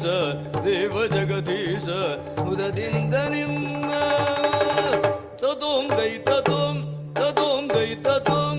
ಜಗದೀಶ ದೇವ ಜಗದೀಶ ಉದದಿಂದ ನಿಮ್ಮ ತದೋಂ ಗೈ ತದೋಂ ತದೋಂ ಗೈ ತದೋಂ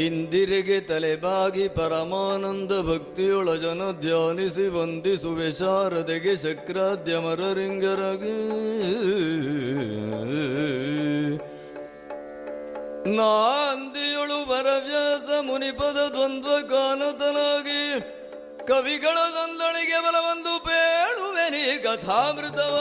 ಇಂದಿರೆಗೆ ತಲೆಬಾಗಿ ಪರಮಾನಂದ ಭಕ್ತಿಯೊಳ ಜನ ಧ್ಯಾನಿಸಿ ವಂದಿಸುವೆ ಶಾರದೆಗೆ ಶಕ್ರಾದ್ಯಮರರಿಂಗರಗೆ ನಾಂದಿಯೊಳು ವರವ್ಯಾಸ ಮುನಿಪದ ದ್ವಂದ್ವ ಕಾನತನಾಗಿ ಕವಿಗಳ ಸಂದಣಿಗೆ ಬಲವೊಂದು ಬೇಳುವೆ ನೀ ಕಥಾಮೃತವ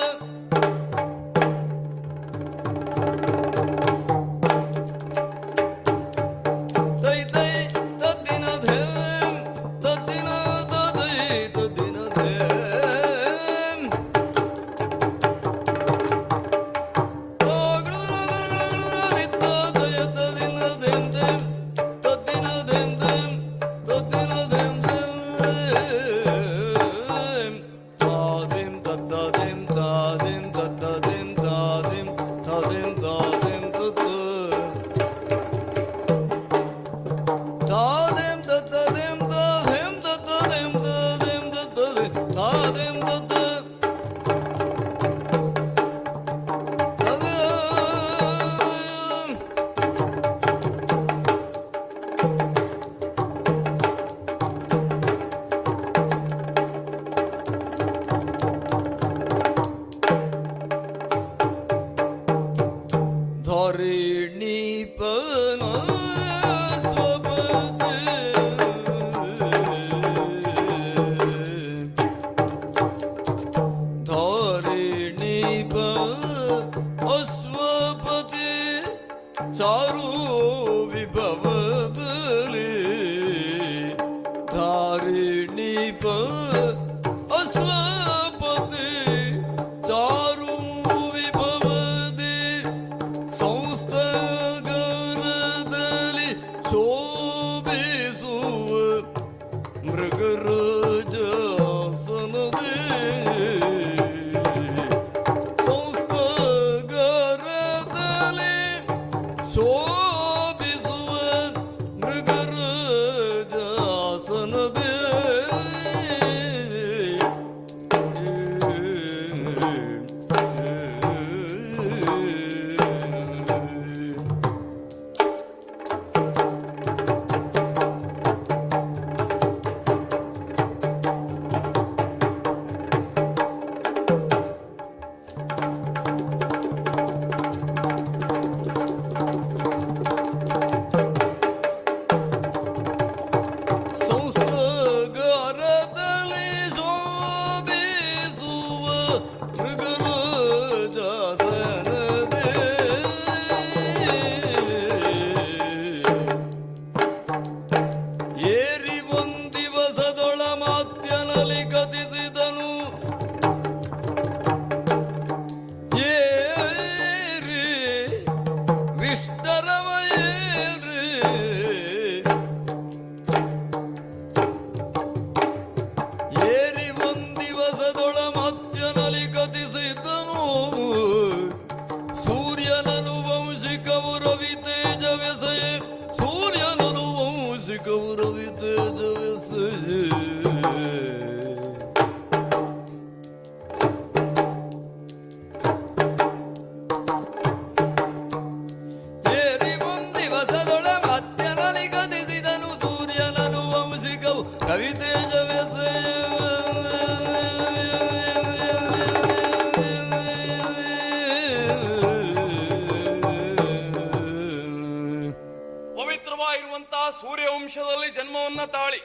ಸೂರ್ಯವಂಶದಲ್ಲಿ ಜನ್ಮವನ್ನ ತಾಳಿ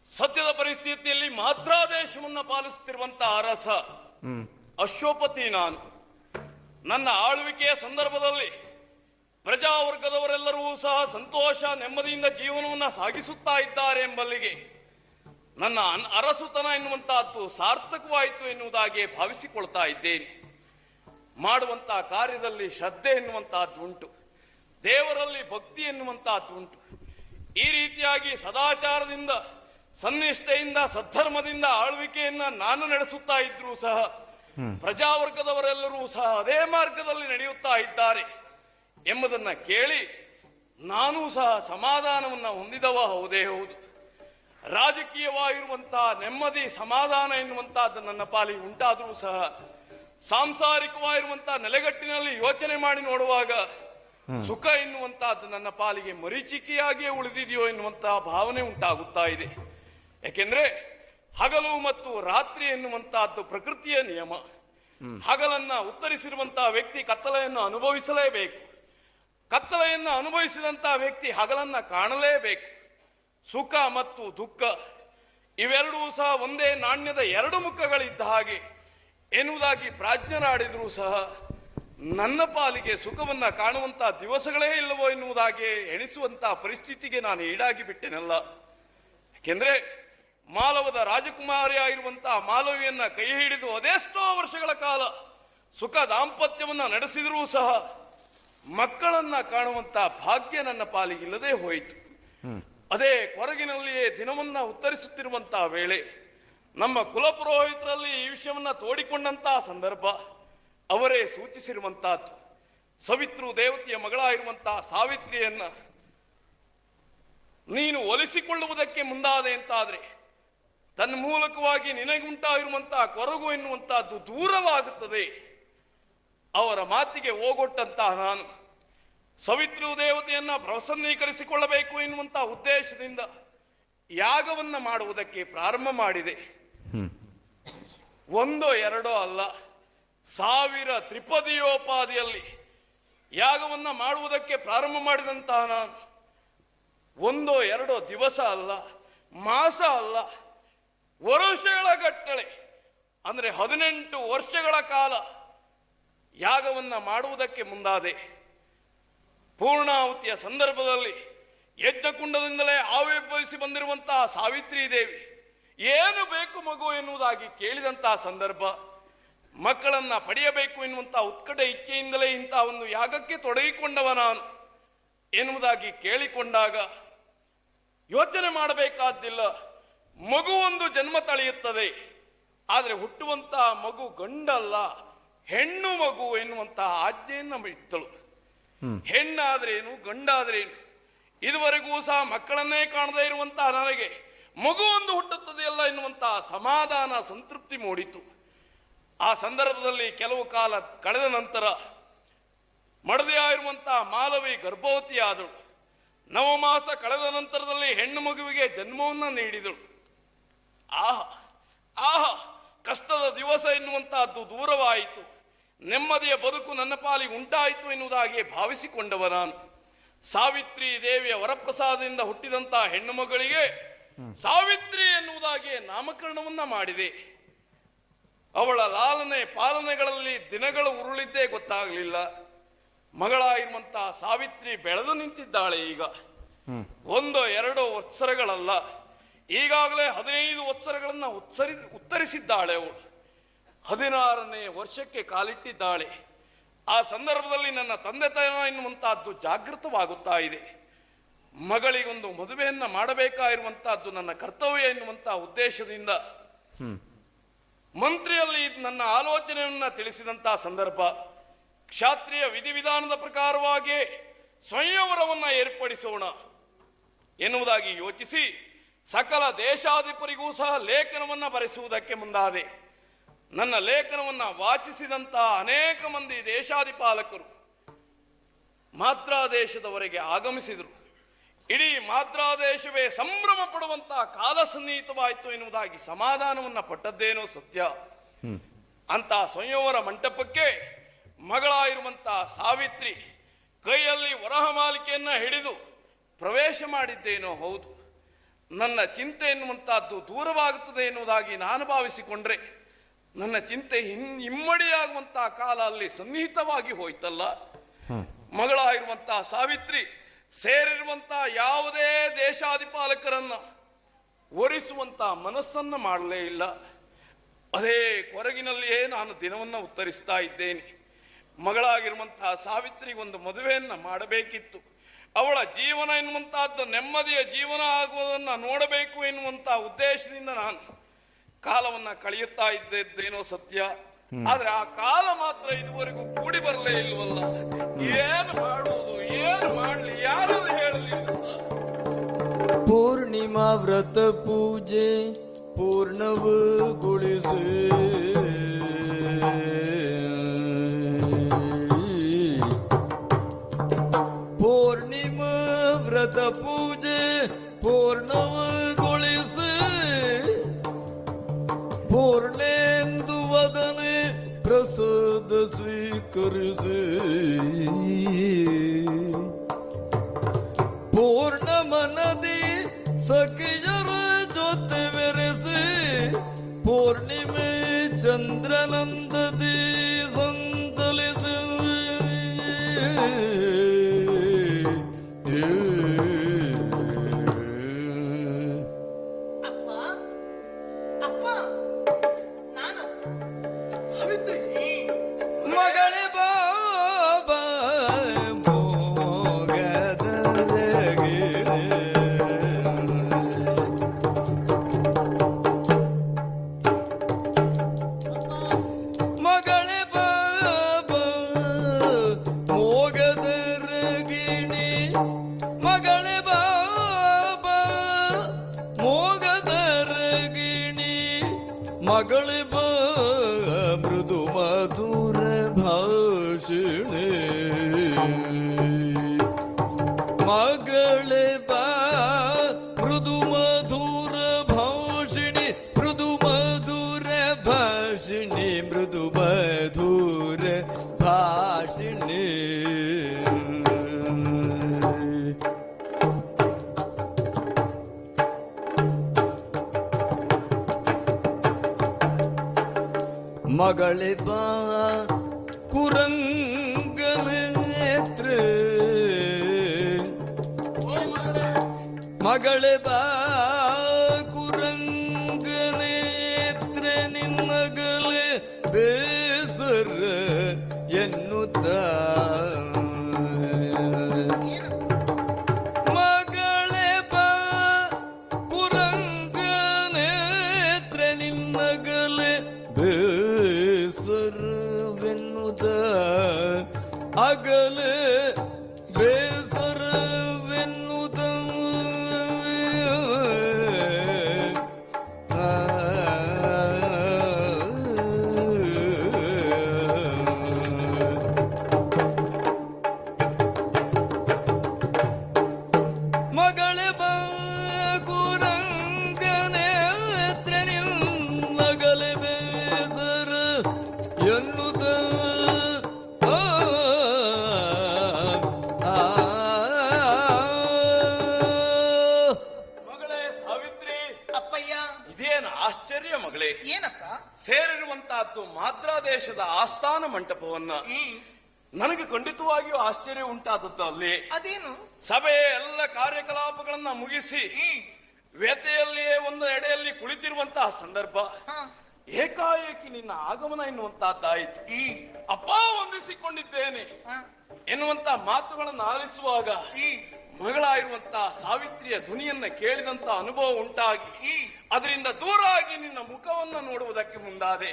ಸತ್ಯದ ಪರಿಸ್ಥಿತಿಯಲ್ಲಿ ಮಾತ್ರಾದೇಶವನ್ನ ಪಾಲಿಸುತ್ತಿರುವಂತಹ ಅರಸ ಅಶ್ವಪತಿ ನಾನು. ನನ್ನ ಆಳ್ವಿಕೆಯ ಸಂದರ್ಭದಲ್ಲಿ ಪ್ರಜಾವರ್ಗದವರೆಲ್ಲರೂ ಸಹ ಸಂತೋಷ ನೆಮ್ಮದಿಯಿಂದ ಜೀವನವನ್ನು ಸಾಗಿಸುತ್ತಾ ಇದ್ದಾರೆ ಎಂಬಲ್ಲಿಗೆ ನನ್ನ ಅರಸುತನ ಎನ್ನುವಂತಹದ್ದು ಸಾರ್ಥಕವಾಯಿತು ಎನ್ನುವುದಾಗಿ ಭಾವಿಸಿಕೊಳ್ತಾ ಇದ್ದೇನೆ. ಮಾಡುವಂತಹ ಕಾರ್ಯದಲ್ಲಿ ಶ್ರದ್ಧೆ ಎನ್ನುವಂತಹದ್ದು ಉಂಟು, ದೇವರಲ್ಲಿ ಭಕ್ತಿ ಎನ್ನುವಂತಹದ್ದು ಉಂಟು. ಈ ರೀತಿಯಾಗಿ ಸದಾಚಾರದಿಂದ, ಸನ್ನಿಷ್ಠೆಯಿಂದ, ಸದ್ಧರ್ಮದಿಂದ ಆಳ್ವಿಕೆಯನ್ನ ನಾನು ನಡೆಸುತ್ತಾ ಇದ್ರೂ ಸಹ ಪ್ರಜಾವರ್ಗದವರೆಲ್ಲರೂ ಸಹ ಅದೇ ಮಾರ್ಗದಲ್ಲಿ ನಡೆಯುತ್ತಾ ಇದ್ದಾರೆ ಎಂಬುದನ್ನ ಕೇಳಿ ನಾನೂ ಸಹ ಸಮಾಧಾನವನ್ನ ಹೊಂದಿದವ ಹೌದೇ ಹೌದು. ರಾಜಕೀಯವಾಗಿರುವಂತಹ ನೆಮ್ಮದಿ, ಸಮಾಧಾನ ಎನ್ನುವಂತಹದ್ದು ನನ್ನ ಪಾಲಿಗೆ ಉಂಟಾದರೂ ಸಹ ಸಾಂಸಾರಿಕವಾಗಿರುವಂತಹ ನೆಲೆಗಟ್ಟಿನಲ್ಲಿ ಯೋಚನೆ ಮಾಡಿ ನೋಡುವಾಗ ಸುಖ ಎನ್ನುವಂತಹದ್ದು ನನ್ನ ಪಾಲಿಗೆ ಮರೀಚಿಕೆಯಾಗಿಯೇ ಉಳಿದಿದೆಯೋ ಎನ್ನುವಂತಹ ಭಾವನೆ ಉಂಟಾಗುತ್ತಾ ಇದೆ. ಯಾಕೆಂದ್ರೆ ಹಗಲು ಮತ್ತು ರಾತ್ರಿ ಎನ್ನುವಂತಹದ್ದು ಪ್ರಕೃತಿಯ ನಿಯಮ. ಹಗಲನ್ನ ಉತ್ತರಿಸಿರುವಂತಹ ವ್ಯಕ್ತಿ ಕತ್ತಲೆಯನ್ನು ಅನುಭವಿಸಲೇಬೇಕು, ಕತ್ತಲೆಯನ್ನು ಅನುಭವಿಸಿದಂತಹ ವ್ಯಕ್ತಿ ಹಗಲನ್ನ ಕಾಣಲೇಬೇಕು. ಸುಖ ಮತ್ತು ದುಃಖ ಇವೆರಡೂ ಸಹ ಒಂದೇ ನಾಣ್ಯದ ಎರಡು ಮುಖಗಳಿದ್ದ ಹಾಗೆ ಎನ್ನುವುದಾಗಿ ಪ್ರಾಜ್ಞರಾಡಿದರೂ ಸಹ ನನ್ನ ಪಾಲಿಗೆ ಸುಖವನ್ನ ಕಾಣುವಂತಹ ದಿವಸಗಳೇ ಇಲ್ಲವೋ ಎನ್ನುವುದಾಗಿ ಎಣಿಸುವಂತಹ ಪರಿಸ್ಥಿತಿಗೆ ನಾನು ಈಡಾಗಿ ಬಿಟ್ಟೆನಲ್ಲ. ಯಾಕೆಂದ್ರೆ ಮಾಲವದ ರಾಜಕುಮಾರಿಯಾಗಿರುವಂತಹ ಮಾಲವಿಯನ್ನ ಕೈ ಹಿಡಿದು ಅದೆಷ್ಟೋ ವರ್ಷಗಳ ಕಾಲ ಸುಖ ದಾಂಪತ್ಯವನ್ನ ನಡೆಸಿದರೂ ಸಹ ಮಕ್ಕಳನ್ನ ಕಾಣುವಂತಹ ಭಾಗ್ಯ ನನ್ನ ಪಾಲಿಗಿಲ್ಲದೆ ಹೋಯಿತು. ಅದೇ ಕೊರಗಿನಲ್ಲಿಯೇ ದಿನವನ್ನ ಉತ್ತರಿಸುತ್ತಿರುವಂತಹ ವೇಳೆ ನಮ್ಮ ಕುಲಪುರೋಹಿತರಲ್ಲಿ ಈ ವಿಷಯವನ್ನ ತೋಡಿಕೊಂಡಂತಹ ಸಂದರ್ಭ ಅವರೇ ಸೂಚಿಸಿರುವಂತಹದ್ದು. ಸವಿತೃ ದೇವತೆಯ ಮಗಳಾಗಿರುವಂತಹ ಸಾವಿತ್ರಿಯನ್ನ ನೀನು ಒಲಿಸಿಕೊಳ್ಳುವುದಕ್ಕೆ ಮುಂದಾದೆ ಅಂತಾದ್ರೆ ತನ್ನ ಮೂಲಕವಾಗಿ ನಿನಗುಂಟಾಗಿರುವಂತಹ ಕೊರಗು ಎನ್ನುವಂತಹದ್ದು ದೂರವಾಗುತ್ತದೆ. ಅವರ ಮಾತಿಗೆ ಓಗೊಟ್ಟಂತಹ ನಾನು ಸವಿತೃ ದೇವತೆಯನ್ನ ಪ್ರಸನ್ನೀಕರಿಸಿಕೊಳ್ಳಬೇಕು ಎನ್ನುವಂತಹ ಉದ್ದೇಶದಿಂದ ಯಾಗವನ್ನ ಮಾಡುವುದಕ್ಕೆ ಪ್ರಾರಂಭ ಮಾಡಿದೆ. ಒಂದೋ ಎರಡೋ ಅಲ್ಲ, 1000 ತ್ರಿಪದಿಯೋಪಾದಿಯಲ್ಲಿ ಯಾಗವನ್ನ ಮಾಡುವುದಕ್ಕೆ ಪ್ರಾರಂಭ ಮಾಡಿದಂತಹ ನಾನು ಒಂದೋ ಎರಡೋ ದಿವಸ ಅಲ್ಲ, ಮಾಸ ಅಲ್ಲ, ವರ್ಷಗಳ ಗಟ್ಟಲೆ ಅಂದ್ರೆ 18 ವರ್ಷಗಳ ಕಾಲ ಯಾಗವನ್ನ ಮಾಡುವುದಕ್ಕೆ ಮುಂದಾದೆ. ಪೂರ್ಣಾಹುತಿಯ ಸಂದರ್ಭದಲ್ಲಿ ಯಜ್ಞಕುಂಡದಿಂದಲೇ ಆವಿರ್ಭವಿಸಿ ಬಂದಿರುವಂತಹ ಸಾವಿತ್ರಿ ದೇವಿ ಏನು ಬೇಕು ಮಗು ಎನ್ನುವುದಾಗಿ ಕೇಳಿದಂತಹ ಸಂದರ್ಭ, ಮಕ್ಕಳನ್ನ ಪಡೆಯಬೇಕು ಎನ್ನುವಂತಹ ಉತ್ಕಟ ಇಚ್ಛೆಯಿಂದಲೇ ಇಂತಹ ಒಂದು ಯಾಗಕ್ಕೆ ತೊಡಗಿಕೊಂಡವ ನಾನು ಎನ್ನುವುದಾಗಿ ಕೇಳಿಕೊಂಡಾಗ ಯೋಚನೆ ಮಾಡಬೇಕಾದ್ದಿಲ್ಲ. ಮಗು ಒಂದು ಜನ್ಮ ತಳೆಯುತ್ತದೆ, ಆದರೆ ಹುಟ್ಟುವಂತಹ ಮಗು ಗಂಡಲ್ಲ, ಹೆಣ್ಣು ಮಗು ಎನ್ನುವಂತಹ ಆಜ್ಞೆಯನ್ನು ಇತ್ತಳು. ಹೆಣ್ಣಾದ್ರೇನು ಗಂಡಾದ್ರೇನು ಇದುವರೆಗೂ ಸಹ ಮಕ್ಕಳನ್ನೇ ಕಾಣದೇ ಇರುವಂತಹ ನನಗೆ ಮಗು ಒಂದು ಹುಟ್ಟುತ್ತದೆಯಲ್ಲ ಎನ್ನುವಂತಹ ಸಮಾಧಾನ, ಸಂತೃಪ್ತಿ ಮೂಡಿತು. ಆ ಸಂದರ್ಭದಲ್ಲಿ ಕೆಲವು ಕಾಲ ಕಳೆದ ನಂತರ ಮಡದಿಯಾಗಿರುವಂತಹ ಮಾಲವಿ ಗರ್ಭವತಿಯಾದಳು. ನವಮಾಸ ಕಳೆದ ನಂತರದಲ್ಲಿ ಹೆಣ್ಣು ಮಗುವಿಗೆ ಜನ್ಮವನ್ನ ನೀಡಿದಳು. ಆಹಾ ಆಹಾ, ಕಷ್ಟದ ದಿವಸ ಎನ್ನುವಂತಹದ್ದು ದೂರವಾಯಿತು, ನೆಮ್ಮದಿಯ ಬದುಕು ನನ್ನ ಪಾಲಿಗೆ ಉಂಟಾಯಿತು ಎನ್ನುವುದಾಗಿ ಭಾವಿಸಿಕೊಂಡವ ನಾನು. ಸಾವಿತ್ರಿ ದೇವಿಯ ವರಪ್ರಸಾದದಿಂದ ಹುಟ್ಟಿದಂತಹ ಹೆಣ್ಣು ಮಗಳಿಗೆ ಸಾವಿತ್ರಿ ಎನ್ನುವುದಾಗಿ ನಾಮಕರಣವನ್ನ ಮಾಡಿದೆ. ಅವಳ ಲಾಲನೆ ಪಾಲನೆಗಳಲ್ಲಿ ದಿನಗಳು ಉರುಳಿದ್ದೇ ಗೊತ್ತಾಗಲಿಲ್ಲ. ಮಗಳಾಗಿರುವಂತಹ ಸಾವಿತ್ರಿ ಬೆಳೆದು ನಿಂತಿದ್ದಾಳೆ. ಈಗ ಒಂದೋ ಎರಡೋ ವತ್ಸರಗಳಲ್ಲ, ಈಗಾಗಲೇ 15 ವತ್ಸರಗಳನ್ನ ಉತ್ತರಿಸಿದ್ದಾಳೆ. ಅವಳು 16ನೇ ವರ್ಷಕ್ಕೆ ಕಾಲಿಟ್ಟಿದ್ದಾಳೆ. ಆ ಸಂದರ್ಭದಲ್ಲಿ ನನ್ನ ತಂದೆತನ ಎನ್ನುವಂತಹದ್ದು ಜಾಗೃತವಾಗುತ್ತಾ ಇದೆ. ಮಗಳಿಗೊಂದು ಮದುವೆಯನ್ನ ಮಾಡಬೇಕಾಗಿರುವಂತಹದ್ದು ನನ್ನ ಕರ್ತವ್ಯ ಎನ್ನುವಂತಹ ಉದ್ದೇಶದಿಂದ ಮಂತ್ರಿಯಲ್ಲಿ ನನ್ನ ಆಲೋಚನೆಯನ್ನ ತಿಳಿಸಿದಂತಹ ಸಂದರ್ಭ, ಕ್ಷಾತ್ರಿಯ ವಿಧಿವಿಧಾನದ ಪ್ರಕಾರವಾಗಿ ಸ್ವಯಂವರವನ್ನ ಏರ್ಪಡಿಸೋಣ ಎನ್ನುವುದಾಗಿ ಯೋಚಿಸಿ ಸಕಲ ದೇಶಾಧಿಪರಿಗೂ ಸಹ ಲೇಖನವನ್ನ ಬರೆಸುವುದಕ್ಕೆ ಮುಂದಾದೆ. ನನ್ನ ಲೇಖನವನ್ನ ವಾಚಿಸಿದಂತಹ ಅನೇಕ ಮಂದಿ ದೇಶಾಧಿಪಾಲಕರು ಮಾದ್ರಾದೇಶದವರೆಗೆ ಆಗಮಿಸಿದರು. ಇಡೀ ಮಾದ್ರಾದೇಶವೇ ಸಂಭ್ರಮ ಪಡುವಂತಹ ಕಾಲ ಸನ್ನಿಹಿತವಾಯಿತು ಎನ್ನುವುದಾಗಿ ಸಮಾಧಾನವನ್ನ ಪಟ್ಟದ್ದೇನೋ ಸತ್ಯ. ಅಂತಹ ಸಂಯಮರ ಮಂಟಪಕ್ಕೆ ಮಗಳಾಗಿರುವಂತಹ ಸಾವಿತ್ರಿ ಕೈಯಲ್ಲಿ ವರಹಮಾಲಿಕೆಯನ್ನ ಹಿಡಿದು ಪ್ರವೇಶ ಮಾಡಿದ್ದೇನೋ ಹೌದು. ನನ್ನ ಚಿಂತೆ ಎನ್ನುವಂತಹದ್ದು ದೂರವಾಗುತ್ತದೆ ಎನ್ನುವುದಾಗಿ ನಾನು ಭಾವಿಸಿಕೊಂಡ್ರೆ ನನ್ನ ಚಿಂತೆ ಇಮ್ಮಡಿಯಾಗುವಂತಹ ಕಾಲ ಅಲ್ಲಿ ಸನ್ನಿಹಿತವಾಗಿ ಹೋಯ್ತಲ್ಲ. ಮಗಳಾಗಿರುವಂತಹ ಸಾವಿತ್ರಿ ಸೇರಿರುವಂತಹ ಯಾವುದೇ ದೇಶಾಧಿಪಾಲಕರನ್ನ ಒರಿಸುವಂತಹ ಮನಸ್ಸನ್ನ ಮಾಡಲೇ ಇಲ್ಲ. ಅದೇ ಕೊರಗಿನಲ್ಲಿಯೇ ನಾನು ದಿನವನ್ನ ಉತ್ತರಿಸ್ತಾ ಇದ್ದೇನೆ. ಮಗಳಾಗಿರುವಂತಹ ಸಾವಿತ್ರಿಗೊಂದು ಮದುವೆಯನ್ನ ಮಾಡಬೇಕಿತ್ತು. ಅವಳ ಜೀವನ ಎನ್ನುವಂತಹದ್ದು ನೆಮ್ಮದಿಯ ಜೀವನ ಆಗುವುದನ್ನು ನೋಡಬೇಕು ಎನ್ನುವಂತಹ ಉದ್ದೇಶದಿಂದ ನಾನು ಕಾಲವನ್ನ ಕಳೆಯುತ್ತಾ ಇದ್ದೇನೋ ಸತ್ಯ. ಆದ್ರೆ ಆ ಕಾಲ ಮಾತ್ರ ಇದುವರೆಗೂ ಕೂಡಿ ಬರಲೇ ಇಲ್ವಲ್ಲ. ಏನು ಮಾಡುವುದು, ಏನು ಮಾಡಲಿ, ಯಾರಲ್ಲಿ ಹೇಳಲಿ? ಪೂರ್ಣಿಮಾ ವ್ರತ ಪೂಜೆ ಪೂರ್ಣವಗೊಳಿಸಿ ಪೂರ್ಣಿಮಾ ವ್ರತ ಪೂಜೆ ಪೂರ್ಣವಗೊಳಿಸಿ ಪೂರ್ಣೇಂದು ವದನೆ ಪ್ರಸಾದ ಸ್ವೀಕರಿಸಿ ಪೂರ್ಣ ಮನದಿ ಸಖಿಯರ ಜೊತೆ ಬೆರೆಸಿ ಪೂರ್ಣಿಮೆ ಚಂದ್ರನಂದದಿ ಸಂತಲಿಸಿ ಅಪ್ಪ ಅಪ್ಪ ನಾನು ಸಾವಿತ್ರಿ ಮಗಳೇ ಬಾಬಾ ಮಗಳೇ ಬಾಬಾ ಮೋಗದರಗಿಣಿ ಮಗಳೇ ಬಾಬಾ ಮೋಗದರಗಿಣಿ ಮಗಳೇ ಬಾ ಮೃದು ಮಧುರ ಭಾಷಿಣಿ ಮಗಳೇ ಬಾ ಮೃದು ಮಧುರ ಭಾಷಿಣಿ ಮೃದು ಮಧುರ ಭಾಷಿಣಿ ಮೃದು ಮಧುರ ಭಾಷಿಣಿ ಮಗಳೇ ಬಾ ಕುರಂಗನ ನೇತ್ರ ಮಗಳೇ ಬಾ ಕುರಂಗನ ನೇತ್ರ ನಿನ್ನಗಲೇ ಬೇಸರ ಎನ್ನುತ್ತ ಮಗಳೇ ಬಾ ಕುರಂಗನ ನೇತ್ರ ನಿನ್ನಗಲೇ ಬೇಸರವೆನ್ನುತ್ತ ಅಗಲೇ ಬೇಸರವೆನ್ನುತ್ತ ಮಗಳೇ ಬಾ ಕುರಂಗನೇ ನಗಲೆ ಬೇಸರ ಎನ್ನುತ್ತ ಮಗಳೇ ಸಾವಿತ್ರಿ, ಅಪ್ಪಯ್ಯ ಇದೇನು ಆಶ್ಚರ್ಯ ಮಗಳೇ. ಏನಪ್ಪ ಸೇರಿರುವಂತಹದ್ದು ಮಾದ್ರಾ ದೇಶದ ಆಸ್ಥಾನ ಮಂಟಪವನ್ನ ನನಗೆ ಖಂಡಿತವಾಗಿಯೂ ಆಶ್ಚರ್ಯ ಉಂಟಾದದ್ದು. ಅಲ್ಲಿ ಅದೇನು ಸಭೆಯ ಎಲ್ಲ ಕಾರ್ಯಕಲಾಪಗಳನ್ನ ಮುಗಿಸಿ ವ್ಯತೆಯಲ್ಲಿಯೇ ಒಂದು ಎಡೆಯಲ್ಲಿ ಕುಳಿತಿರುವಂತಹ ಸಂದರ್ಭ ಹಾ ಏಕಾಏಕಿ ನಿನ್ನ ಆಗಮನ ಎನ್ನುವಂತಹದ್ದಾಯಿತು. ಅಪ್ಪ ವಂದಿಸಿಕೊಂಡಿದ್ದೇನೆ ಹಾ ಎನ್ನುವಂತ ಮಾತುಗಳನ್ನು ಆಲಿಸುವಾಗ ಮಗಳಾಗಿರುವಂತಹ ಸಾವಿತ್ರಿಯ ಧ್ವನಿಯನ್ನ ಕೇಳಿದಂತ ಅನುಭವ ಉಂಟಾಗಿ ಅದರಿಂದ ದೂರ ಆಗಿ ನಿನ್ನ ಮುಖವನ್ನ ನೋಡುವುದಕ್ಕೆ ಮುಂದಾದೆ.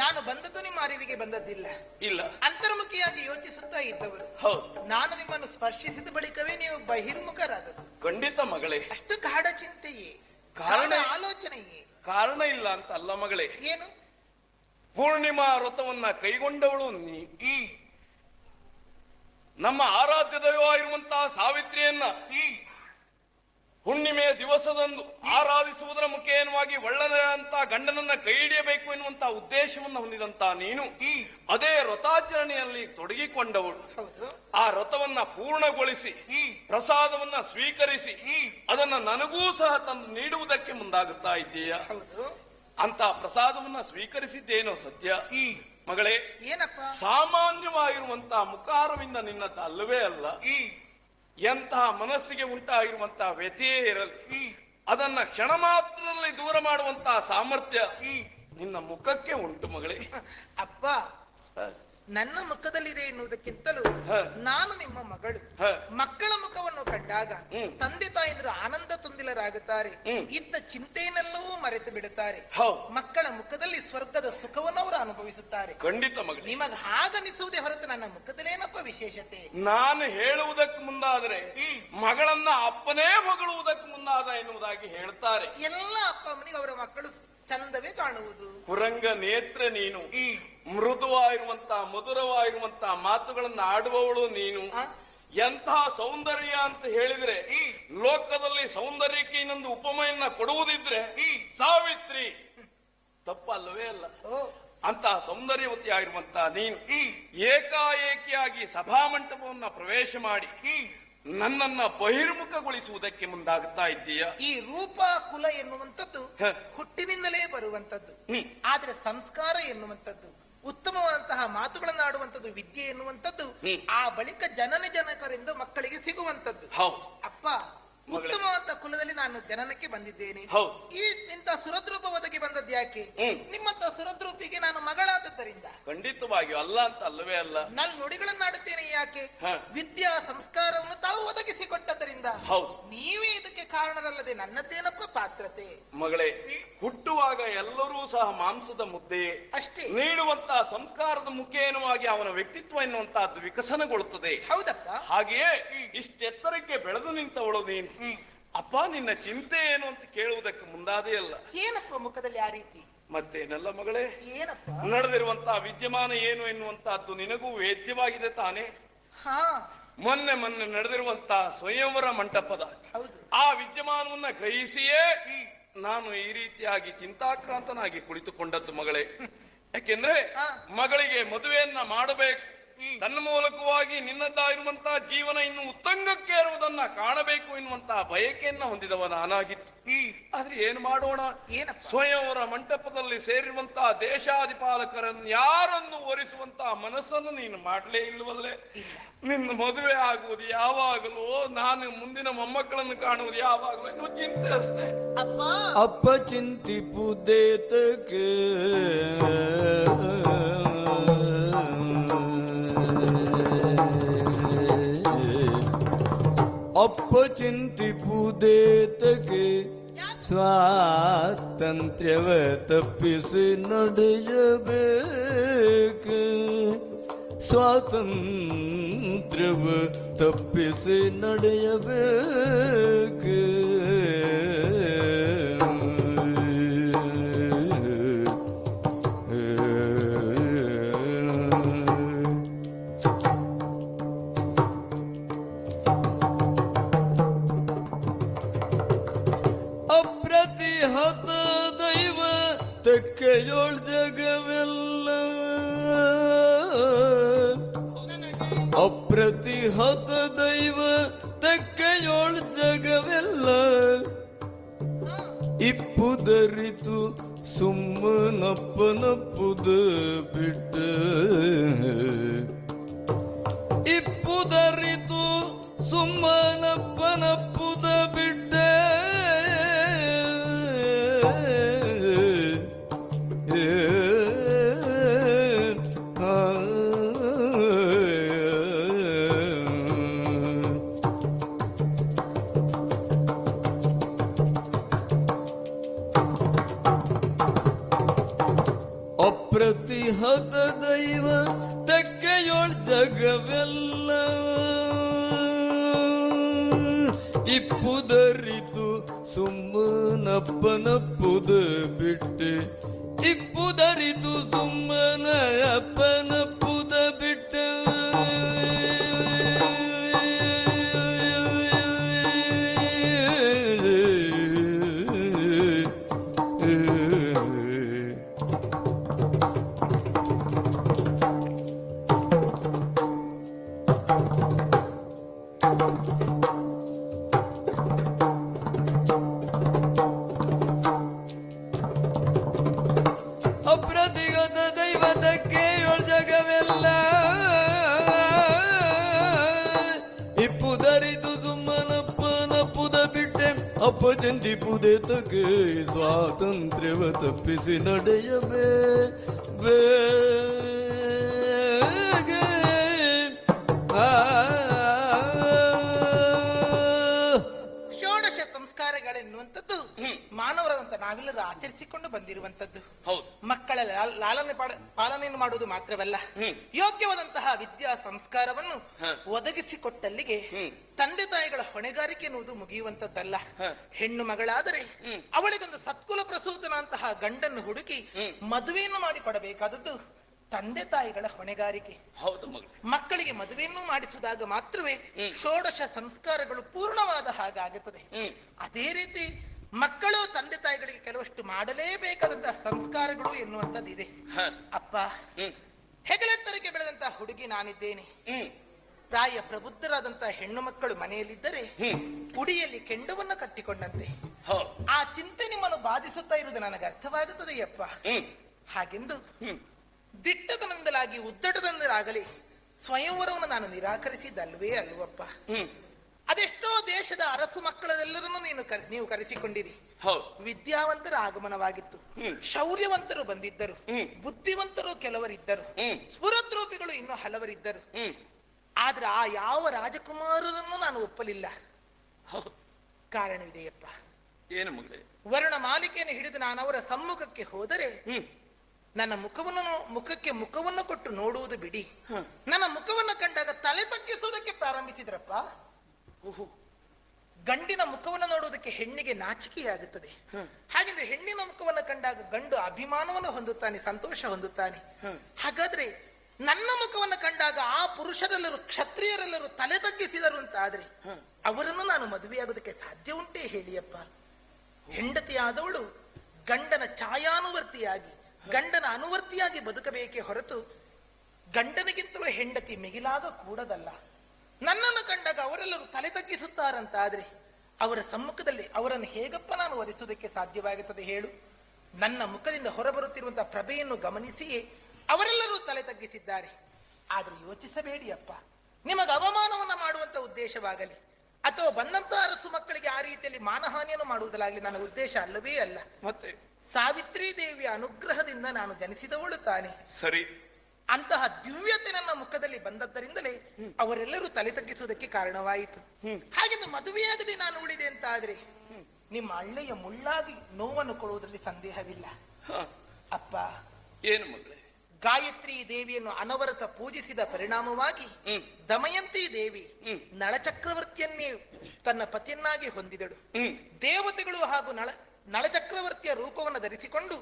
ನಾನು ಬಂದದ್ದು ನಿಮ್ಮ ಅರಿವಿಗೆ ಬಂದದ್ದಿಲ್ಲ. ಇಲ್ಲ, ಅಂತರ್ಮುಖಿಯಾಗಿ ಯೋಚಿಸುತ್ತಾ ಇದ್ದವರು. ಹೌದು, ನಾನು ನಿಮ್ಮನ್ನು ಸ್ಪರ್ಶಿಸಿದ ಬಳಿಕವೇ ನೀವು ಬಹಿರ್ಮುಖರಾದದ್ದು. ಖಂಡಿತ ಮಗಳೇ. ಅಷ್ಟು ಗಾಢ ಚಿಂತೆಯೇ, ಕಾರಣ ಗಾಢ ಆಲೋಚನೆಯೇ. ಕಾರಣ ಇಲ್ಲ ಅಂತ ಅಲ್ಲ ಮಗಳೇ. ಏನು ಪೂರ್ಣಿಮಾ ವ್ರತವನ್ನ ಕೈಗೊಂಡವಳು ನೀ. ನಮ್ಮ ಆರಾಧ್ಯ ದೈವವಾಗಿರುವಂತಹ ಸಾವಿತ್ರಿಯನ್ನ ಹುಣ್ಣಿಮೆಯ ದಿವಸದಂದು ಆರಾಧಿಸುವುದರ ಮುಖೇನವಾಗಿ ಒಳ್ಳೆದಂತ ಗಂಡನನ್ನ ಕೈ ಹಿಡಿಯಬೇಕು ಎನ್ನುವಂತಹ ಉದ್ದೇಶವನ್ನು ಹೊಂದಿದಂತ ನೀನು ಅದೇ ವ್ರತಾಚರಣೆಯಲ್ಲಿ ತೊಡಗಿಕೊಂಡವಳು. ಹೌದು, ಆ ವ್ರತವನ್ನ ಪೂರ್ಣಗೊಳಿಸಿ ಪ್ರಸಾದವನ್ನ ಸ್ವೀಕರಿಸಿ ಅದನ್ನ ನನಗೂ ಸಹ ತಂದು ನೀಡುವುದಕ್ಕೆ ಮುಂದಾಗುತ್ತಾ ಇದ್ದೀಯ. ಹೌದು. ಅಂತ ಪ್ರಸಾದವನ್ನ ಸ್ವೀಕರಿಸಿದ್ದೇನೋ ಸತ್ಯ. ಮಗಳೇ, ಏನಪ್ಪ ಸಾಮಾನ್ಯವಾಗಿರುವಂತಹ ಮುಖಾರವಿಂದ ನಿನ್ನತ್ತ ಅಲ್ಲವೇ ಅಲ್ಲ. ಎಂತಹ ಮನಸ್ಸಿಗೆ ಉಂಟಾಗಿರುವಂತಹ ವ್ಯಥೆಯೇ ಇರಲಿ, ಅದನ್ನ ಕ್ಷಣ ಮಾತ್ರದಲ್ಲಿ ದೂರ ಮಾಡುವಂತಹ ಸಾಮರ್ಥ್ಯ ನಿನ್ನ ಮುಖಕ್ಕೆ ಉಂಟು ಮಗಳೇ. ಅಪ್ಪ, ನನ್ನ ಮುಖದಲ್ಲಿದೆ ಎನ್ನುವುದಕ್ಕಿಂತಲೂ ಹ. ನಾನು ನಿಮ್ಮ ಮಗಳು ಹ. ಮಕ್ಕಳ ಮುಖವನ್ನು ಕಂಡಾಗ ತಂದೆ ತಾಯಂದ್ರು ಆನಂದ ತುಂದಿಲರಾಗುತ್ತಾರೆ. ಇದ್ದ ಚಿಂತೆಯನ್ನೆಲ್ಲವೂ ಮರೆತು ಬಿಡುತ್ತಾರೆ. ಹೌದು. ಮಕ್ಕಳ ಮುಖದಲ್ಲಿ ಸ್ವರ್ಗದ ಸುಖವನ್ನು ಅವರು ಅನುಭವಿಸುತ್ತಾರೆ. ಖಂಡಿತ ಮಗಳೇ, ನಿಮಗ ಹಾಗನಿಸುವುದೇ ಹೊರತು ನನ್ನ ಮುಖದಲ್ಲೇನಪ್ಪ ವಿಶೇಷತೆ? ನಾನು ಹೇಳುವುದಕ್ಕೆ ಮುಂದಾದರೆ ಮಗಳನ್ನ ಅಪ್ಪನೇ ಮಗಳುವುದಕ್ಕೆ ಮುಂದಾದ ಎನ್ನುವುದಾಗಿ ಹೇಳ್ತಾರೆ. ಎಲ್ಲ ಅಪ್ಪ ಅಮ್ಮನಿಗೆ ಅವರ ಮಕ್ಕಳು ಚಂದವೇ ಕಾಣುವುದು. ಕುರಂಗ ನೇತ್ರ ನೀನು, ಮೃದುವಾಗಿರುವಂತ ಮಧುರವಾಗಿರುವಂತ ಮಾತುಗಳನ್ನ ಆಡುವವಳು ನೀನು. ಎಂತಹ ಸೌಂದರ್ಯ ಅಂತ ಹೇಳಿದ್ರೆ, ಲೋಕದಲ್ಲಿ ಸೌಂದರ್ಯಕ್ಕೆ ಇನ್ನೊಂದು ಉಪಮೆಯನ್ನ ಕೊಡುವುದಿದ್ರೆ ಸಾವಿತ್ರಿ ತಪ್ಪಲ್ಲವೇ ಅಲ್ಲ. ಅಂತಹ ಸೌಂದರ್ಯವತಿ ಆಗಿರುವಂತ ನೀನು ಏಕಾಏಕಿಯಾಗಿ ಸಭಾಮಂಟಪವನ್ನ ಪ್ರವೇಶ ಮಾಡಿ ನನ್ನನ್ನ ಬಹಿರ್ಮುಖಗೊಳಿಸುವುದಕ್ಕೆ ಮುಂದಾಗುತ್ತಾ ಇದ್ದೀಯ. ಈ ರೂಪ ಕುಲ ಎನ್ನುವಂಥದ್ದು ಹುಟ್ಟಿನಿಂದಲೇ ಬರುವಂತದ್ದು. ಆದ್ರೆ ಸಂಸ್ಕಾರ ಎನ್ನುವಂಥದ್ದು, ಉತ್ತಮವಾದಂತಹ ಮಾತುಗಳನ್ನಾಡುವಂಥದ್ದು, ವಿದ್ಯೆ ಎನ್ನುವಂಥದ್ದು ಆ ಬಳಿಕ ಜನಕರಿಂದ ಮಕ್ಕಳಿಗೆ ಸಿಗುವಂತದ್ದು. ಹೌದು ಅಪ್ಪ, ಉತ್ತಮವಾದ ಕುಲದಲ್ಲಿ ನಾನು ಜನನಕ್ಕೆ ಬಂದಿದ್ದೇನೆ. ಇಂಥ ಸುರದ್ರೂಪ ಒದಗಿ ಬಂದದ್ದು ಯಾಕೆ? ನಿಮ್ಮಂತ ಸುರದ್ರೂಪಿಗೆ ನಾನು ಮಗಳಾದದ್ದರಿಂದ. ಖಂಡಿತವಾಗಿಯೂ ಅಲ್ಲ ಅಂತ ಅಲ್ಲವೇ ಅಲ್ಲ. ನಾನು ನುಡಿಗಳನ್ನಾಡುತ್ತೇನೆ ಯಾಕೆ? ವಿದ್ಯಾ ಸಂಸ್ಕಾರವನ್ನು ತಾವು ಒದಗಿಸಿಕೊಟ್ಟದ್ದರಿಂದ. ನೀವೇ ಇದಕ್ಕೆ ಕಾರಣರಲ್ಲದೆ ನನ್ನದೇನಪ್ಪ ಪಾತ್ರತೆ? ಮಗಳೇ, ಹುಟ್ಟುವಾಗ ಎಲ್ಲರೂ ಸಹ ಮಾಂಸದ ಮುದ್ದೆಯೇ ಅಷ್ಟೇ. ನೀಡುವಂತಹ ಸಂಸ್ಕಾರದ ಮುಖೇನವಾಗಿ ಅವನ ವ್ಯಕ್ತಿತ್ವ ಎನ್ನುವಂತಹದ್ದು ವಿಕಸನಗೊಳ್ಳುತ್ತದೆ. ಹೌದಪ್ಪ. ಹಾಗೆಯೇ ಇಷ್ಟೆತ್ತರಕ್ಕೆ ಬೆಳೆದು ನಿಂತವಳು ನೀನು. ಅಪ್ಪ, ನಿನ್ನ ಚಿಂತೆ ಏನು ಅಂತ ಕೇಳುವುದಕ್ಕೆ ಮುಂದಾದೇ ಅಲ್ಲ. ಏನಪ್ಪ ಮುಖದಲ್ಲಿ ಆ ರೀತಿ? ಮತ್ತೇನಲ್ಲ ಮಗಳೇ, ಏನಪ್ಪ ನಡೆದಿರುವಂತಹ ವಿದ್ಯಮಾನ ಏನು ಎನ್ನುವಂತಹದ್ದು ನಿನಗೂ ವೇದ್ಯವಾಗಿದೆ ತಾನೆ. ಮೊನ್ನೆ ನಡೆದಿರುವಂತಹ ಸ್ವಯಂವರ ಮಂಟಪದ ಆ ವಿದ್ಯಮಾನವನ್ನ ಗ್ರಹಿಸಿಯೇ ನಾನು ಈ ರೀತಿಯಾಗಿ ಚಿಂತಾಕ್ರಾಂತನಾಗಿ ಕುಳಿತುಕೊಂಡದ್ದು ಮಗಳೇ. ಯಾಕೆಂದ್ರೆ ಮಗಳಿಗೆ ಮದುವೆಯನ್ನ ಮಾಡಬೇಕು, ತನ್ನ ಮೂಲಕವಾಗಿ ನಿನ್ನದಾಗಿರುವಂತಹ ಜೀವನ ಇನ್ನು ಉತ್ತಂಗಕ್ಕೇರುವುದನ್ನ ಕಾಣಬೇಕು ಎನ್ನುವಂತಹ ಬಯಕೆಯನ್ನ ಹೊಂದಿದವ ನಾನಾಗಿತ್ತು. ಆದ್ರೆ ಏನು ಮಾಡೋಣ, ಸ್ವಯಂವರ ಮಂಟಪದಲ್ಲಿ ಸೇರಿರುವಂತಹ ದೇಶಾಧಿಪಾಲಕರನ್ನು ಯಾರನ್ನು ಒರಿಸುವಂತಹ ಮನಸ್ಸನ್ನು ನೀನು ಮಾಡಲೇ ಇಲ್ಲವಲ್ಲೇ. ನಿನ್ನ ಮದುವೆ ಆಗುವುದು ಯಾವಾಗಲೂ, ನಾನು ಮುಂದಿನ ಮೊಮ್ಮಕ್ಕಳನ್ನು ಕಾಣುವುದು ಯಾವಾಗಲೂ ಎನ್ನುವ ಚಿಂತೆ ಅಷ್ಟೇ. ಅಪ್ಪ ಚಿಂತಿಪುದೇತಕ್ಕೆ ಅಪ್ಪ ಚಿಂತಿಪುದೇತಕ್ಕೆ ಸ್ವಾತಂತ್ರ್ಯವ ತಪ್ಪಿಸಿ ನಡೆಯಬೇಕು. ಸ್ವಾತಂತ್ರ್ಯವ ತಪ್ಪಿಸಿ ನಡೆಯಬೇಕು. ಅಪ್ರತಿಹತ ದೈವ ತೆಕ್ಕೆಯೋಳ್ ಜಗವೆಲ್ಲ, ಅಪ್ರತಿಹತ ದೈವ ತೆಕ್ಕೆಯೋಳ್ ಜಗವೆಲ್ಲ, ಇಪ್ಪುದರಿತು ಸುಮ್ಮನಪ್ಪನಪ್ಪುದ ಬಿಟ್ಟ, ಇಪ್ಪುದರಿತು ಸುಮ್ಮನಪ್ಪನಪ್ಪುದ ಬಿಟ್ಟ. ಅಪ್ರತಿಹತ ದೈವ ತೆಕ್ಕೆಯೋಳ್ ಜಗವೆಲ್ಲ, ಇಪ್ಪುದರಿತು ಸುಮ್ಮನಪ್ಪನಪ್ಪುದ ಬಿಟ್ಟೆ, ಇಪ್ಪುದರಿತು ಸುಮ್ಮನ ಅಪ್ಪನಪ್ಪುದ ಬಿಟ್ಟೆ. ಅಪ್ರತಿಗತ ದೈವತಕ್ಕೆ ಏಳು ಜಗವೆಲ್ಲ, ಇಪ್ಪುದರಿತು ಸುಮ್ಮನಪ್ಪನಪ್ಪುದ ಬಿಟ್ಟೆ. ಅಪ್ಪ ಚಂದಿಪುದೇತಕ್ಕೆ ಸ್ವಾತಂತ್ರ್ಯವ ತಪ್ಪಿಸಿ ನಡೆಯಬೇ. ಮಾನವರಾದಂತ ನಾವೆಲ್ಲರೂ ಆಚರಿಸಿಕೊಂಡು ಬಂದಿರುವಂತದ್ದು. ಹೌದು. ಮಕ್ಕಳ ಪಾಲನೆಯನ್ನು ಮಾಡುವುದು ಮಾತ್ರವಲ್ಲ, ಯೋಗ್ಯವಾದಂತಹ ವಿದ್ಯಾ ಸಂಸ್ಕಾರವನ್ನು ಒದಗಿಸಿಕೊಟ್ಟಲ್ಲಿಗೆ ತಂದೆ ತಾಯಿಗಳ ಹೊಣೆಗಾರಿಕೆ ಎನ್ನುವುದು ಮುಗಿಯುವಂತದ್ದಲ್ಲ. ಹೆಣ್ಣು ಮಗಳಾದರೆ ಅವಳಿಗೊಂದು ಸತ್ಕುಲ ಪ್ರಸೂತನಂತಹ ಗಂಡನ್ನು ಹುಡುಕಿ ಮದುವೆಯನ್ನು ಮಾಡಿಕೊಡಬೇಕಾದದ್ದು ತಂದೆ ತಾಯಿಗಳ ಹೊಣೆಗಾರಿಕೆ. ಹೌದು ಮಗಳು. ಮಕ್ಕಳಿಗೆ ಮದುವೆಯನ್ನು ಮಾಡಿಸಿದಾಗ ಮಾತ್ರವೇ ಷೋಡಶ ಸಂಸ್ಕಾರಗಳು ಪೂರ್ಣವಾದ ಹಾಗಾಗುತ್ತದೆ. ಅದೇ ರೀತಿ ಮಕ್ಕಳು ತಂದೆ ತಾಯಿಗಳಿಗೆ ಕೆಲವಷ್ಟು ಮಾಡಲೇಬೇಕಾದಂತಹ ಸಂಸ್ಕಾರಗಳು ಎನ್ನುವಂಥದ್ದಿದೆ. ಅಪ್ಪ, ಹೆಗಲೆತ್ತರಕ್ಕೆ ಬೆಳೆದಂತಹ ಹುಡುಗಿ ನಾನಿದ್ದೇನೆ. ಪ್ರಾಯ ಪ್ರಬುದ್ಧರಾದಂತಹ ಹೆಣ್ಣು ಮಕ್ಕಳು ಮನೆಯಲ್ಲಿದ್ದರೆ ಪುಡಿಯಲ್ಲಿ ಕೆಂಡವನ್ನು ಕಟ್ಟಿಕೊಂಡಂತೆ ಆ ಚಿಂತೆ ನಿಮ್ಮನ್ನು ಬಾಧಿಸುತ್ತಾ ಇರುವುದು ನನಗೆ ಅರ್ಥವಾಗುತ್ತದೆ ಅಪ್ಪ. ಹಾಗೆಂದು ದಿಟ್ಟತನದಿಂದಲಾಗಿ ಉದ್ದಟದಿಂದಲಾಗಲಿ ಸ್ವಯಂವರವನ್ನು ನಾನು ನಿರಾಕರಿಸಿದ್ದಲ್ವೇ ಅಲ್ವಪ್ಪ. ಅದೆಷ್ಟೋ ದೇಶದ ಅರಸು ಮಕ್ಕಳೆಲ್ಲರನ್ನು ನೀವು ಕರೆಸಿಕೊಂಡಿರಿ. ವಿದ್ಯಾವಂತರ ಆಗಮನವಾಗಿತ್ತು, ಶೌರ್ಯವಂತರು ಬಂದಿದ್ದರು, ಬುದ್ಧಿವಂತರು ಕೆಲವರಿದ್ದರು, ಸ್ಫುರದ್ರೂಪಿಗಳು ಇನ್ನೂ ಹಲವರಿದ್ದರು. ಆದ್ರೆ ಆ ಯಾವ ರಾಜಕುಮಾರರನ್ನು ನಾನು ಒಪ್ಪಲಿಲ್ಲ. ಕಾರಣ ಇದೆಯಪ್ಪ. ಏನು ಮಗಳೇ? ವರ್ಣ ಮಾಲಿಕೆಯನ್ನು ಹಿಡಿದು ನಾನು ಅವರ ಸಮ್ಮುಖಕ್ಕೆ ಹೋದರೆ ನನ್ನ ಮುಖಕ್ಕೆ ಮುಖವನ್ನು ಕೊಟ್ಟು ನೋಡುವುದು ಬಿಡಿ, ನನ್ನ ಮುಖವನ್ನು ಕಂಡಾಗ ತಲೆ ತಗ್ಗಿಸುವುದಕ್ಕೆ ಪ್ರಾರಂಭಿಸಿದ್ರಪ್ಪ. ಗಂಡಿನ ಮುಖವನ್ನು ನೋಡುವುದಕ್ಕೆ ಹೆಣ್ಣಿಗೆ ನಾಚಿಕೆಯಾಗುತ್ತದೆ. ಹಾಗೆಂದ್ರೆ ಹೆಣ್ಣಿನ ಮುಖವನ್ನು ಕಂಡಾಗ ಗಂಡು ಅಭಿಮಾನವನ್ನು ಹೊಂದುತ್ತಾನೆ, ಸಂತೋಷ ಹೊಂದುತ್ತಾನೆ. ಹಾಗಾದ್ರೆ ನನ್ನ ಮುಖವನ್ನು ಕಂಡಾಗ ಆ ಪುರುಷರೆಲ್ಲರೂ, ಕ್ಷತ್ರಿಯರೆಲ್ಲರೂ ತಲೆ ತಗ್ಗಿಸಿದರು ಅಂತ ಆದ್ರೆ ಅವರನ್ನು ನಾನು ಮದುವೆಯಾಗೋದಕ್ಕೆ ಸಾಧ್ಯ ಉಂಟೇ ಹೇಳಿಯಪ್ಪ? ಹೆಂಡತಿಯಾದವಳು ಗಂಡನ ಛಾಯಾನುವರ್ತಿಯಾಗಿ, ಗಂಡನ ಅನುವರ್ತಿಯಾಗಿ ಬದುಕಬೇಕೇ ಹೊರತು ಗಂಡನಿಗಿಂತಲೂ ಹೆಂಡತಿ ಮಿಗಿಲಾಗ ಕೂಡದಲ್ಲ. ನನ್ನನ್ನು ಕಂಡಾಗ ಅವರೆಲ್ಲರೂ ತಲೆ ತಗ್ಗಿಸುತ್ತಾರಂತಾದ್ರೆ ಅವರ ಸಮ್ಮುಖದಲ್ಲಿ ಅವರನ್ನು ಹೇಗಪ್ಪ ನಾನು ವರಿಸುವುದಕ್ಕೆ ಸಾಧ್ಯವಾಗುತ್ತದೆ ಹೇಳು? ನನ್ನ ಮುಖದಿಂದ ಹೊರಬರುತ್ತಿರುವಂತಹ ಪ್ರಭೆಯನ್ನು ಗಮನಿಸಿಯೇ ಅವರೆಲ್ಲರೂ ತಲೆ ತಗ್ಗಿಸಿದ್ದಾರೆ. ಆದ್ರೆ ಯೋಚಿಸಬೇಡಿ ಅಪ್ಪ, ನಿಮಗೆ ಅವಮಾನವನ್ನ ಮಾಡುವಂತ ಉದ್ದೇಶವಾಗಲಿ ಅಥವಾ ಬಂದಂತಹ ಅರಸು ಮಕ್ಕಳಿಗೆ ಆ ರೀತಿಯಲ್ಲಿ ಮಾನಹಾನಿಯನ್ನು ಮಾಡುವುದಲಾಗಲಿ ನನ್ನ ಉದ್ದೇಶ ಅಲ್ಲವೇ ಅಲ್ಲ. ಮತ್ತೆ ಸಾವಿತ್ರಿ ದೇವಿಯ ಅನುಗ್ರಹದಿಂದ ನಾನು ಜನಿಸಿದವಳು ತಾನೆ. ಸರಿ. ಅಂತಹ ದಿವ್ಯತೆ ನನ್ನ ಮುಖದಲ್ಲಿ ಬಂದದ್ದರಿಂದಲೇ ಅವರೆಲ್ಲರೂ ತಲೆ ತಗ್ಗಿಸುವುದಕ್ಕೆ ಕಾರಣವಾಯಿತು. ಹಾಗೆಂದು ಮದುವೆಯಾಗದೆ ನಾನು ಉಳಿದೆ ಅಂತ ಆದ್ರೆ ನಿಮ್ಮ ಹಳ್ಳೆಯ ಮುಳ್ಳಾಗಿ ನೋವನ್ನು ಕೊಡುವುದರಲ್ಲಿ ಸಂದೇಹವಿಲ್ಲ. ಅಪ್ಪ, ಏನು ಮಗಳೇ? ಗಾಯತ್ರಿ ದೇವಿಯನ್ನು ಅನವರತ ಪೂಜಿಸಿದ ಪರಿಣಾಮವಾಗಿ ದಮಯಂತಿ ದೇವಿ ನಳಚಕ್ರವರ್ತಿಯನ್ನೇ ತನ್ನ ಪತಿಯನ್ನಾಗಿ ಹೊಂದಿದಳು. ದೇವತೆಗಳು ಹಾಗೂ ನಳಚಕ್ರವರ್ತಿಯ ರೂಪವನ್ನು ಧರಿಸಿಕೊಂಡು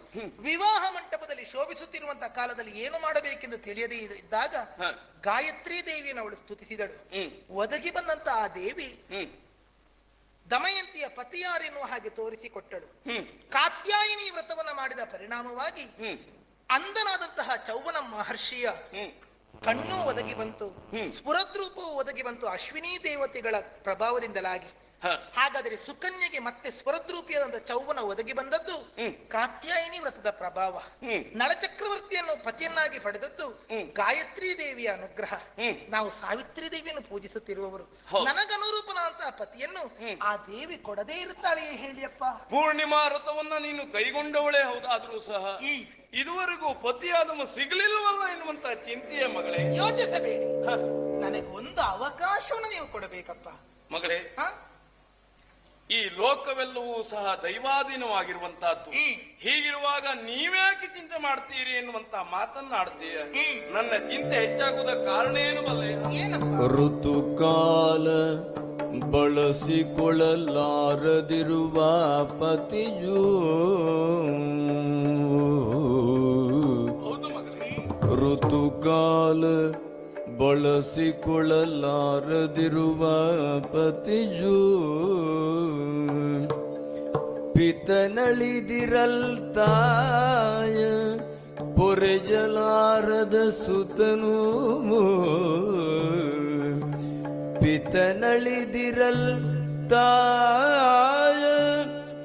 ವಿವಾಹ ಮಂಟಪದಲ್ಲಿ ಶೋಭಿಸುತ್ತಿರುವಂತಹ ಕಾಲದಲ್ಲಿ ಏನು ಮಾಡಬೇಕೆಂದು ತಿಳಿಯದೇ ಇದ್ದಾಗ ಗಾಯತ್ರಿ ದೇವಿಯನ್ನು ಅವಳು ಸ್ತುತಿಸಿದಳು. ಒದಗಿ ಬಂದಂತಹ ಆ ದೇವಿ ದಮಯಂತಿಯ ಪತಿಯಾರೆನ್ನುವ ಹಾಗೆ ತೋರಿಸಿಕೊಟ್ಟಳು. ಕಾತ್ಯಾಯಿನಿ ವ್ರತವನ್ನ ಮಾಡಿದ ಪರಿಣಾಮವಾಗಿ ಅಂದನಾದಂತಹ ಚೌವನ ಮಹರ್ಷಿಯ ಕಣ್ಣು ಒದಗಿ ಬಂತು, ಸ್ಫುರದ್ರೂಪವು ಒದಗಿ ಬಂತು ಅಶ್ವಿನಿ ದೇವತೆಗಳ ಪ್ರಭಾವದಿಂದಲಾಗಿ. ಹಾಗಾದರೆ ಸುಕನ್ಯೆಗೆ ಮತ್ತೆ ಸ್ಫುರದ್ರೂಪಿಯಾದಂತಹ ಚೌವನ ಒದಗಿ ಬಂದದ್ದು ಕಾತ್ಯಾಯಿನಿ ವ್ರತದ ಪ್ರಭಾವ. ನಳಚಕ್ರವರ್ತಿಯನ್ನು ಪತಿಯನ್ನಾಗಿ ಪಡೆದದ್ದು ಗಾಯತ್ರಿ ದೇವಿಯ ಅನುಗ್ರಹ. ನಾವು ಸಾವಿತ್ರಿ ದೇವಿಯನ್ನು ಪೂಜಿಸುತ್ತಿರುವವರು. ನನಗನುರೂಪನಾದಂತಹ ಪತಿಯನ್ನು ಆ ದೇವಿ ಕೊಡದೇ ಇರುತ್ತಾಳೆಯೇ ಹೇಳಿಯಪ್ಪ? ಪೂರ್ಣಿಮಾ ವ್ರತವನ್ನ ನೀನು ಕೈಗೊಂಡವಳೇ ಹೌದಾದ್ರೂ ಸಹ ಇದುವರೆಗೂ ಪತಿಯಾದವ ಸಿಗಲಿಲ್ವಲ್ಲ ಎನ್ನುವಂತಹ ಚಿಂತೆಯ ಮಗಳೇ. ಯೋಚಿಸಬೇಡಿ, ನನಗೆ ಒಂದು ಅವಕಾಶವನ್ನು ನೀವು ಕೊಡಬೇಕಪ್ಪ ಮಗಳೇ. ಈ ಲೋಕವೆಲ್ಲವೂ ಸಹ ದೈವಾಧೀನವಾಗಿರುವಂತಹದ್ದು. ಹೀಗಿರುವಾಗ ನೀವ್ಯಾಕೆ ಚಿಂತೆ ಮಾಡ್ತೀರಿ ಎನ್ನುವಂತಹ ಮಾತನ್ನಾಡ್ತೀಯ. ನನ್ನ ಚಿಂತೆ ಹೆಚ್ಚಾಗುವುದ ಕಾರಣ ಏನು ಬಲ್ಲೆ? ಋತುಕಾಲ ಬಳಸಿಕೊಳ್ಳಲಾರದಿರುವ ಪತಿಯೂ ಹೌದು ಮಗಳೇ. ಋತುಕಾಲ ಬಳಸಿಕೊಳ್ಳಲಾರದಿರುವ ಪತಿಯೂ ಪಿತನಳಿದಿರಲ್ತಾಯ ಪೊರೆಜಲಾರದ ಸುತನು ಪಿತನಳಿದಿರಲ್ ತಾಯ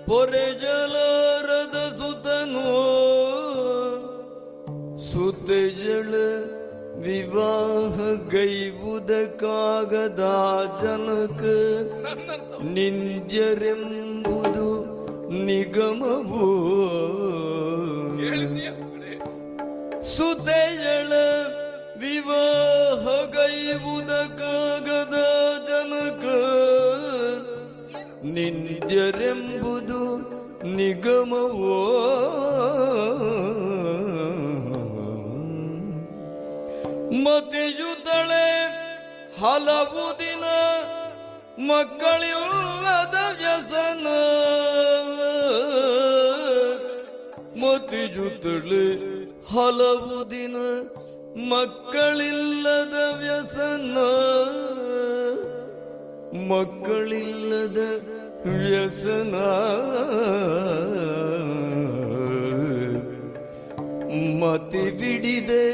ಪೊರೆಜಲಾರದ ಸುತನು ಸುತೆಜಳ ವಿವಾಹ ಗೈವುದಕ್ಕಾಗದ ಜನಕ ನಿಂಜರೆಂಬುದು ನಿಗಮವೋ ಸುತೆಯಳ ವಿವಾಹ ಗೈವುದಕ್ಕಾಗದ ಜನಕ ನಿಂಜರೆಂಬುದು ನಿಗಮವೋ ಮತಿಯುತಳೆ ಹಲವು ದಿನ ಮಕ್ಕಳಿಲ್ಲದ ವ್ಯಸನ ಮತಿಯುತಳೆ ಹಲವು ದಿನ ಮಕ್ಕಳಿಲ್ಲದ ವ್ಯಸನ ಮಕ್ಕಳಿಲ್ಲದ ವ್ಯಸನ ಮತಿ ಬಿಡಿದೆ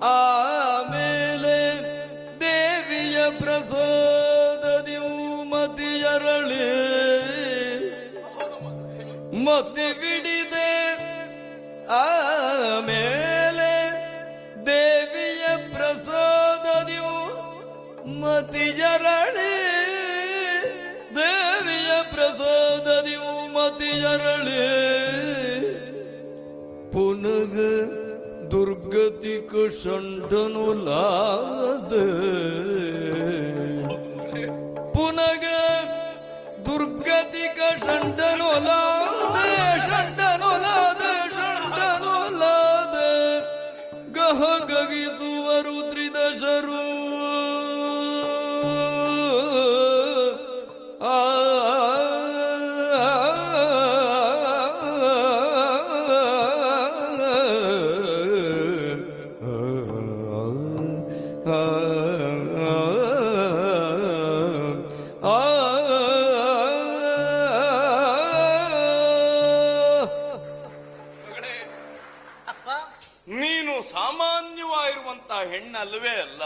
ಆಮೇಲೆ ದೇವಿಯ ಪ್ರಸಾದದಿವು ಮತಿಯರಳಿ ಮತಿ ಬಿಡಿದೆ ಆಮೇಲೆ ದೇವಿಯ ಪ್ರಸಾದದಿವು ಮತಿಯರಳಿ ದೇವಿಯ ಪ್ರಸಾದದಿವು ಮತಿಯರಳಿ ಪುನಗ ದುರ್ಗತಿಕ ಷಂಡನುಲಾದ ಪುನಗ ದುರ್ಗತಿಕ ಷಂಡನುಲಾದ ಷಂಡನುಲಾದ ಷಂಡನುಲಾದ ಗಹ ಗಗಿಸುವರು ತ್ರಿದಶರು ನೀನು ಸಾಮಾನ್ಯವಾಗಿರುವಂತ ಹೆಣ್ಣಲ್ಲವೇ ಅಲ್ಲ,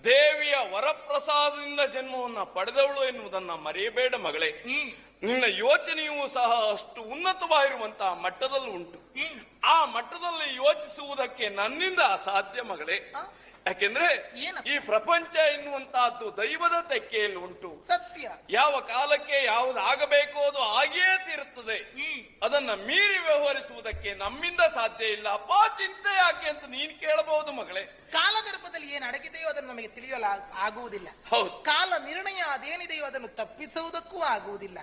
ದೇವಿಯ ವರಪ್ರಸಾದದಿಂದ ಜನ್ಮವನ್ನ ಪಡೆದವಳು ಎನ್ನುವುದನ್ನ ಮರೆಯಬೇಡ ಮಗಳೇ. ನಿನ್ನ ಯೋಚನೆಯೂ ಸಹ ಅಷ್ಟು ಉನ್ನತವಾಗಿರುವಂತಹ ಮಟ್ಟದಲ್ಲಿ ಉಂಟು. ಆ ಮಟ್ಟದಲ್ಲಿ ಯೋಚಿಸುವುದಕ್ಕೆ ನನ್ನಿಂದ ಅಸಾಧ್ಯ ಮಗಳೇ. ಯಾಕೆಂದ್ರೆ ಈ ಪ್ರಪಂಚ ಎನ್ನುವಂತಹದ್ದು ದೈವದ ತೆಕ್ಕೆಯಲ್ಲಿ ಉಂಟು. ಸತ್ಯ. ಯಾವ ಕಾಲಕ್ಕೆ ಯಾವುದು ಆಗಬೇಕೋ ಅದು ಆಗಿಯೇ ತೀರುತ್ತದೆ. ಅದನ್ನ ಮೀರಿ ವ್ಯವಹರಿಸುವುದಕ್ಕೆ ನಮ್ಮಿಂದ ಸಾಧ್ಯ ಇಲ್ಲ. ಅಪ್ಪ ಚಿಂತೆ ಯಾಕೆ ಅಂತ ನೀನ್ ಕೇಳಬಹುದು ಮಗಳೇ. ಕಾಲಗರ್ಭದಲ್ಲಿ ಏನು ಅಡಗಿದೆಯೋ ಅದನ್ನು ನಮಗೆ ತಿಳಿಯಲು ಆಗುವುದಿಲ್ಲ. ಹೌದು. ಕಾಲ ನಿರ್ಣಯ ಅದೇನಿದೆಯೋ ಅದನ್ನು ತಪ್ಪಿಸುವುದಕ್ಕೂ ಆಗುವುದಿಲ್ಲ.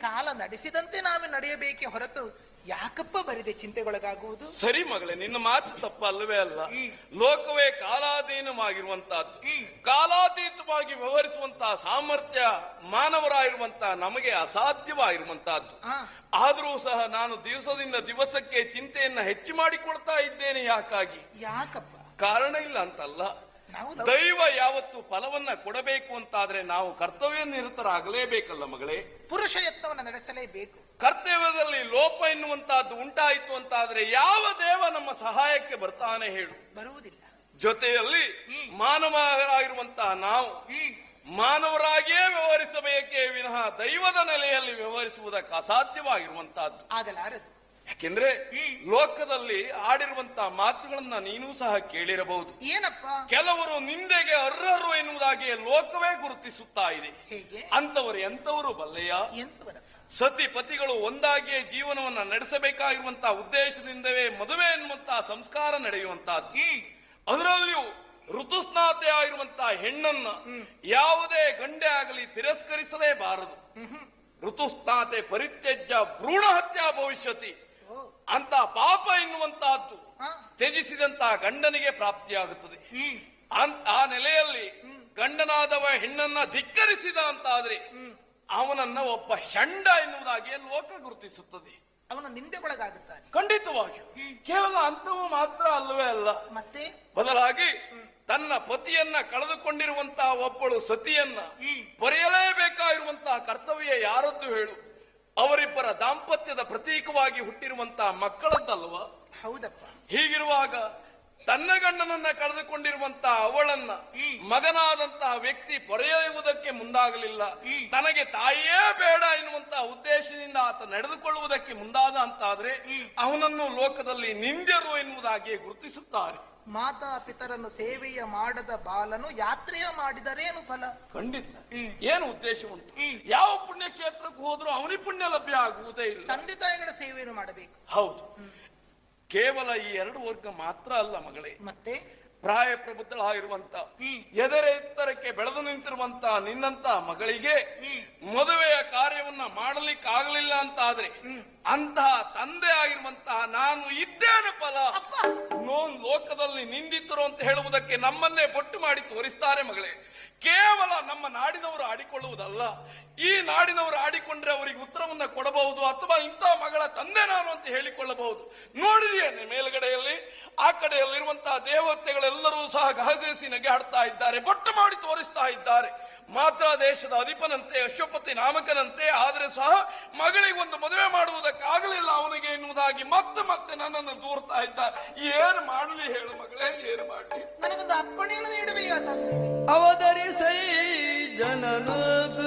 ಕಾಲ ನಡೆಸಿದಂತೆ ನಾವೇ ನಡೆಯಬೇಕೆ ಹೊರತು ಯಾಕಪ್ಪ ಬರಿದೆ ಚಿಂತೆಗೊಳಗಾಗುವುದು? ಸರಿ ಮಗಳೇ, ನಿನ್ನ ಮಾತು ತಪ್ಪಲ್ಲವೇ ಅಲ್ಲ. ಲೋಕವೇ ಕಾಲಾಧೀನವಾಗಿರುವಂತಹದ್ದು. ಕಾಲಾತೀತವಾಗಿ ವ್ಯವಹರಿಸುವಂತಹ ಸಾಮರ್ಥ್ಯ ಮಾನವರಾಗಿರುವಂತಹ ನಮಗೆ ಅಸಾಧ್ಯವಾಗಿರುವಂತಹದ್ದು. ಆದರೂ ಸಹ ನಾನು ದಿವಸದಿಂದ ದಿವಸಕ್ಕೆ ಚಿಂತೆಯನ್ನ ಹೆಚ್ಚು ಮಾಡಿಕೊಳ್ತಾ ಇದ್ದೇನೆ. ಯಾಕಾಗಿ? ಯಾಕಪ್ಪ? ಕಾರಣ ಇಲ್ಲ ಅಂತಲ್ಲ. ದೈವ ಯಾವತ್ತು ಫಲವನ್ನ ಕೊಡಬೇಕು ಅಂತಾದ್ರೆ ನಾವು ಕರ್ತವ್ಯ ನಿರತರಾಗಲೇಬೇಕಲ್ಲ ಮಗಳೇ. ಪುರುಷ ಯತ್ನವನ್ನ ನಡೆಸಲೇಬೇಕು. ಕರ್ತವ್ಯದಲ್ಲಿ ಲೋಪ ಎನ್ನುವಂತಹದ್ದು ಉಂಟಾಯಿತು ಅಂತಾದ್ರೆ ಯಾವ ದೇವ ನಮ್ಮ ಸಹಾಯಕ್ಕೆ ಬರ್ತಾನೆ ಹೇಳು? ಬರುವುದಿಲ್ಲ. ಜೊತೆಯಲ್ಲಿ ಮಾನವರಾಗಿರುವಂತಹ ನಾವು ಮಾನವರಾಗಿಯೇ ವ್ಯವಹರಿಸಬೇಕೇ ವಿನಃ ದೈವದ ನೆಲೆಯಲ್ಲಿ ವ್ಯವಹರಿಸುವುದಕ್ಕೆ ಅಸಾಧ್ಯವಾಗಿರುವಂತಹದ್ದು. ಆಗಲಾರದು. ಯಾಕೆಂದ್ರೆ ಲೋಕದಲ್ಲಿ ಆಡಿರುವಂತಹ ಮಾತುಗಳನ್ನ ನೀನು ಸಹ ಕೇಳಿರಬಹುದು. ಏನಪ್ಪ? ಕೆಲವರು ನಿಂದೆಗೆ ಅರ್ಹರು ಎನ್ನುವುದಾಗಿ ಲೋಕವೇ ಗುರುತಿಸುತ್ತಾ ಇದೆ. ಅಂತವರು ಎಂತವರು ಬಲ್ಲೆಯ? ಸತಿ ಪತಿಗಳು ಒಂದಾಗಿಯೇ ಜೀವನವನ್ನ ನಡೆಸಬೇಕಾಗಿರುವಂತಹ ಉದ್ದೇಶದಿಂದವೇ ಮದುವೆ ಎನ್ನುವಂತಹ ಸಂಸ್ಕಾರ ನಡೆಯುವಂತಹದ್ದು. ಅದರಲ್ಲಿಯೂ ಋತುಸ್ನಾತೆ ಆಗಿರುವಂತಹ ಹೆಣ್ಣನ್ನ ಯಾವುದೇ ಗಂಡೆ ಆಗಲಿ ತಿರಸ್ಕರಿಸಲೇಬಾರದು. ಋತುಸ್ನಾತೆ ಪರಿತ್ಯಜ್ಯ ಭ್ರೂಣ ಹತ್ಯಾ ಭವಿಷ್ಯತಿ ಅಂತ ಪಾಪ ಎನ್ನುವಂತಹದ್ದು ತ್ಯಜಿಸಿದಂತಹ ಗಂಡನಿಗೆ ಪ್ರಾಪ್ತಿಯಾಗುತ್ತದೆ. ಆ ನೆಲೆಯಲ್ಲಿ ಗಂಡನಾದವ ಹೆಣ್ಣನ್ನ ಧಿಕ್ಕರಿಸಿದ ಅಂತಾದ್ರೆ ಅವನನ್ನ ಒಬ್ಬ ಷಂಡ ಎನ್ನುವುದಾಗಿ ಲೋಕ ಗುರುತಿಸುತ್ತದೆ. ಅವನ ನಿಂದೆಗೊಳಗಾಗುತ್ತಾನೆ. ಖಂಡಿತವಾಗಿಯೂ. ಕೇವಲ ಅಂತವು ಮಾತ್ರ ಅಲ್ಲವೇ ಅಲ್ಲ, ಮತ್ತೆ ಬದಲಾಗಿ ತನ್ನ ಪತಿಯನ್ನ ಕಳೆದುಕೊಂಡಿರುವಂತಹ ಒಬ್ಬಳು ಸತಿಯನ್ನ ಪಡೆಯಲೇಬೇಕಾಗಿರುವಂತಹ ಕರ್ತವ್ಯ ಯಾರದ್ದು ಹೇಳು? ಅವರಿಬ್ಬರ ದಾಂಪತ್ಯದ ಪ್ರತೀಕವಾಗಿ ಹುಟ್ಟಿರುವಂತಹ ಮಕ್ಕಳದ್ದಲ್ವಾ? ಹೌದಪ್ಪ. ಹೀಗಿರುವಾಗ ತನ್ನ ಗಂಡನನ್ನ ಕಳೆದುಕೊಂಡಿರುವಂತಹ ಅವಳನ್ನ ಮಗನಾದಂತಹ ವ್ಯಕ್ತಿ ಪೊರೆಯುವುದಕ್ಕೆ ಮುಂದಾಗಲಿಲ್ಲ. ತನಗೆ ತಾಯಿಯೇ ಬೇಡ ಎನ್ನುವಂತಹ ಉದ್ದೇಶದಿಂದ ಆತ ನಡೆದುಕೊಳ್ಳುವುದಕ್ಕೆ ಮುಂದಾದ ಅಂತಾದ್ರೆ ಅವನನ್ನು ಲೋಕದಲ್ಲಿ ನಿಂದ್ಯರು ಎನ್ನುವುದಾಗಿ ಗುರುತಿಸುತ್ತಾರೆ. ಮಾತಾ ಪಿತರನ್ನು ಸೇವೆಯ ಮಾಡದ ಬಾಲನು ಯಾತ್ರೆಯ ಮಾಡಿದರೇನು ಫಲ? ಖಂಡಿತ. ಏನು ಉದ್ದೇಶ ಉಂಟು? ಯಾವ ಪುಣ್ಯಕ್ಷೇತ್ರಕ್ಕೆ ಹೋದ್ರೂ ಅವನಿಗೆ ಪುಣ್ಯ ಲಭ್ಯ ಆಗುವುದೇ ಇಲ್ಲ. ತಂದೆ ತಾಯಿಗಳ ಸೇವೆಯನ್ನು ಮಾಡಬೇಕು. ಹೌದು. ಕೇವಲ ಈ ಎರಡು ವರ್ಗ ಮಾತ್ರ ಅಲ್ಲ ಮಗಳೇ, ಮತ್ತೆ ಪ್ರಾಯ ಪ್ರಬುದ್ಧಳಾಗಿರುವಂತ ಎದೆರೆ ಎತ್ತರಕ್ಕೆ ಬೆಳೆದು ನಿಂತಿರುವಂತ ನಿನ್ನಂತ ಮಗಳಿಗೆ ಮದುವೆಯ ಕಾರ್ಯವನ್ನ ಮಾಡಲಿಕ್ಕಾಗಲಿಲ್ಲ ಅಂತ ಆದ್ರೆ ಅಂತಹ ತಂದೆ ಆಗಿರುವಂತಹ ನಾನು ಇದ್ದೇನೆ ಫಲ ಲೋಕದಲ್ಲಿ ನಿಂದಿತರು ಅಂತ ಹೇಳುವುದಕ್ಕೆ ನಮ್ಮನ್ನೇ ಬೊಟ್ಟು ಮಾಡಿ ತೋರಿಸ್ತಾರೆ ಮಗಳೇ. ಕೇವಲ ನಮ್ಮ ನಾಡಿನವರು ಆಡಿಕೊಳ್ಳುವುದಲ್ಲ, ಈ ನಾಡಿನವರು ಆಡಿಕೊಂಡ್ರೆ ಅವರಿಗೆ ಉತ್ತರವನ್ನ ಕೊಡಬಹುದು, ಅಥವಾ ಇಂಥ ಮಗಳ ತಂದೆ ನಾನು ಅಂತ ಹೇಳಿಕೊಳ್ಳಬಹುದು. ನೋಡಿದೆಯೇನೆ ಮೇಲ್ಗಡೆಯಲ್ಲಿ ಆ ಕಡೆಯಲ್ಲಿರುವಂತಹ ದೇವತೆಗಳೆಲ್ಲರೂ ಸಹ ಗಹಗಹಿಸಿ ನಗೆಹಾಡ್ತಾ ಇದ್ದಾರೆ, ಬೊಟ್ಟು ಮಾಡಿ ತೋರಿಸ್ತಾ ಇದ್ದಾರೆ. ಮಾತ್ರ ದೇಶದ ಅಧಿಪನಂತೆ ಅಶ್ವಪತಿ ನಾಮಕನಂತೆ ಆದರೆ ಸಹ ಮಗಳಿಗೆ ಒಂದು ಮದುವೆ ಮಾಡುವುದಕ್ಕಾಗಲಿಲ್ಲ ಅವನಿಗೆ ಎನ್ನುವುದಾಗಿ ಮತ್ತೆ ಮತ್ತೆ ನನ್ನನ್ನು ದೂರ್ತಾ ಇದ್ದಾರೆ. ಏನು ಮಾಡಲಿ ಹೇಳು ಮಗಳೇ, ಏನು ಮಾಡಲಿ? ನನಗೊಂದು ಅಪ್ಪಣೆಯನ್ನು ನೀಡುವೆಯಾ? ಅವತರಿಸೈ ಜನನದ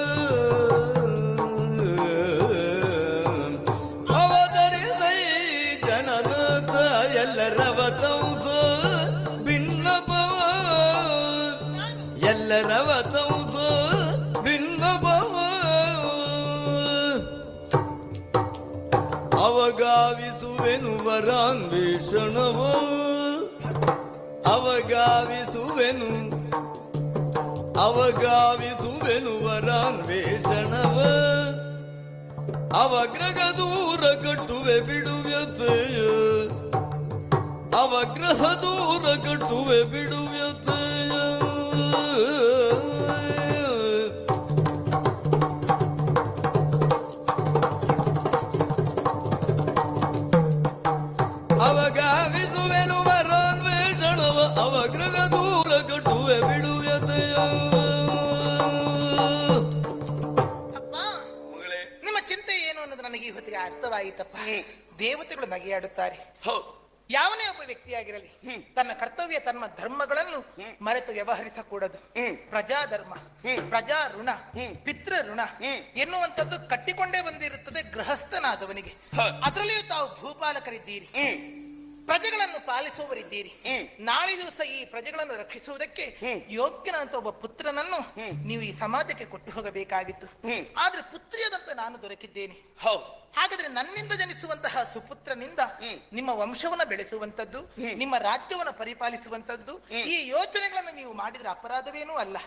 ಅವತರಿಸೈ ಜನನದ ಎಲ್ಲರವತಂಸ ಭಿನ್ನಪವ ಎಲ್ಲರವತಂಸ ಭಿನ್ನಪವ ಅವಗಾವಿಸುವೆನು ವರಾನ್ವೇಷಣವ ಅವಗಾವಿಸುವೆನು ಅವಗಾವಿಸುವೆನು ವರಾನ್ವೇಷಣವ ಅವಗ್ರಹ ದೂರ ಕಟ್ಟುವೆ ಬಿಡುವ್ಯತೆಯ ಅವಗ್ರಹ ದೂರ ಕಟ್ಟುವೆ ಬಿಡುವ್ಯತೆಯ ಅವಗಾವಿಸುವೆನು ವರಾನ್ವೇಷಣವ ಅವಗ್ರಹ ದೂರ ಕಟ್ಟುವೆ ಬಿಡುವ್ಯತೆಯ. ನನಗೆ ಈ ಹೊತ್ತಿಗೆ ಅರ್ಥವಾಯಿತಪ್ಪ. ದೇವತೆಗಳು ನಗೆಯಾಡುತ್ತಾರೆ. ಯಾವನೇ ಒಬ್ಬ ವ್ಯಕ್ತಿಯಾಗಿರಲಿ ತನ್ನ ಕರ್ತವ್ಯ ತನ್ನ ಧರ್ಮಗಳನ್ನು ಮರೆತು ವ್ಯವಹರಿಸಕೂಡದು. ಪ್ರಜಾಧರ್ಮ, ಪ್ರಜಾ ಋಣ, ಪಿತೃ ಋಣ ಎನ್ನುವಂಥದ್ದು ಕಟ್ಟಿಕೊಂಡೇ ಬಂದಿರುತ್ತದೆ ಗೃಹಸ್ಥನಾದವನಿಗೆ. ಅದರಲ್ಲಿಯೂ ತಾವು ಭೂಪಾಲಕರಿದ್ದೀರಿ, ಪ್ರಜೆಗಳನ್ನು ಪಾಲಿಸುವವರಿದ್ದೀರಿ. ನಾಳೆ ದಿವಸ ಈ ಪ್ರಜೆಗಳನ್ನು ರಕ್ಷಿಸುವುದಕ್ಕೆ ಯೋಗ್ಯನಂತ ಒಬ್ಬ ಪುತ್ರನನ್ನು ನೀವು ಈ ಸಮಾಜಕ್ಕೆ ಕೊಟ್ಟು ಹೋಗಬೇಕಾಗಿತ್ತು. ಆದ್ರೆ ಪುತ್ರಿಯದಂತ ನಾನು ದೊರಕಿದ್ದೇನೆ. ಹಾಗಾದ್ರೆ ನನ್ನಿಂದ ಜನಿಸುವಂತಹ ಸುಪುತ್ರನಿಂದ ನಿಮ್ಮ ವಂಶವನ್ನ ಬೆಳೆಸುವಂತದ್ದು, ನಿಮ್ಮ ರಾಜ್ಯವನ್ನ ಪರಿಪಾಲಿಸುವಂತದ್ದು, ಈ ಯೋಚನೆಗಳನ್ನು ನೀವು ಮಾಡಿದ್ರೆ ಅಪರಾಧವೇನೂ ಅಲ್ಲ.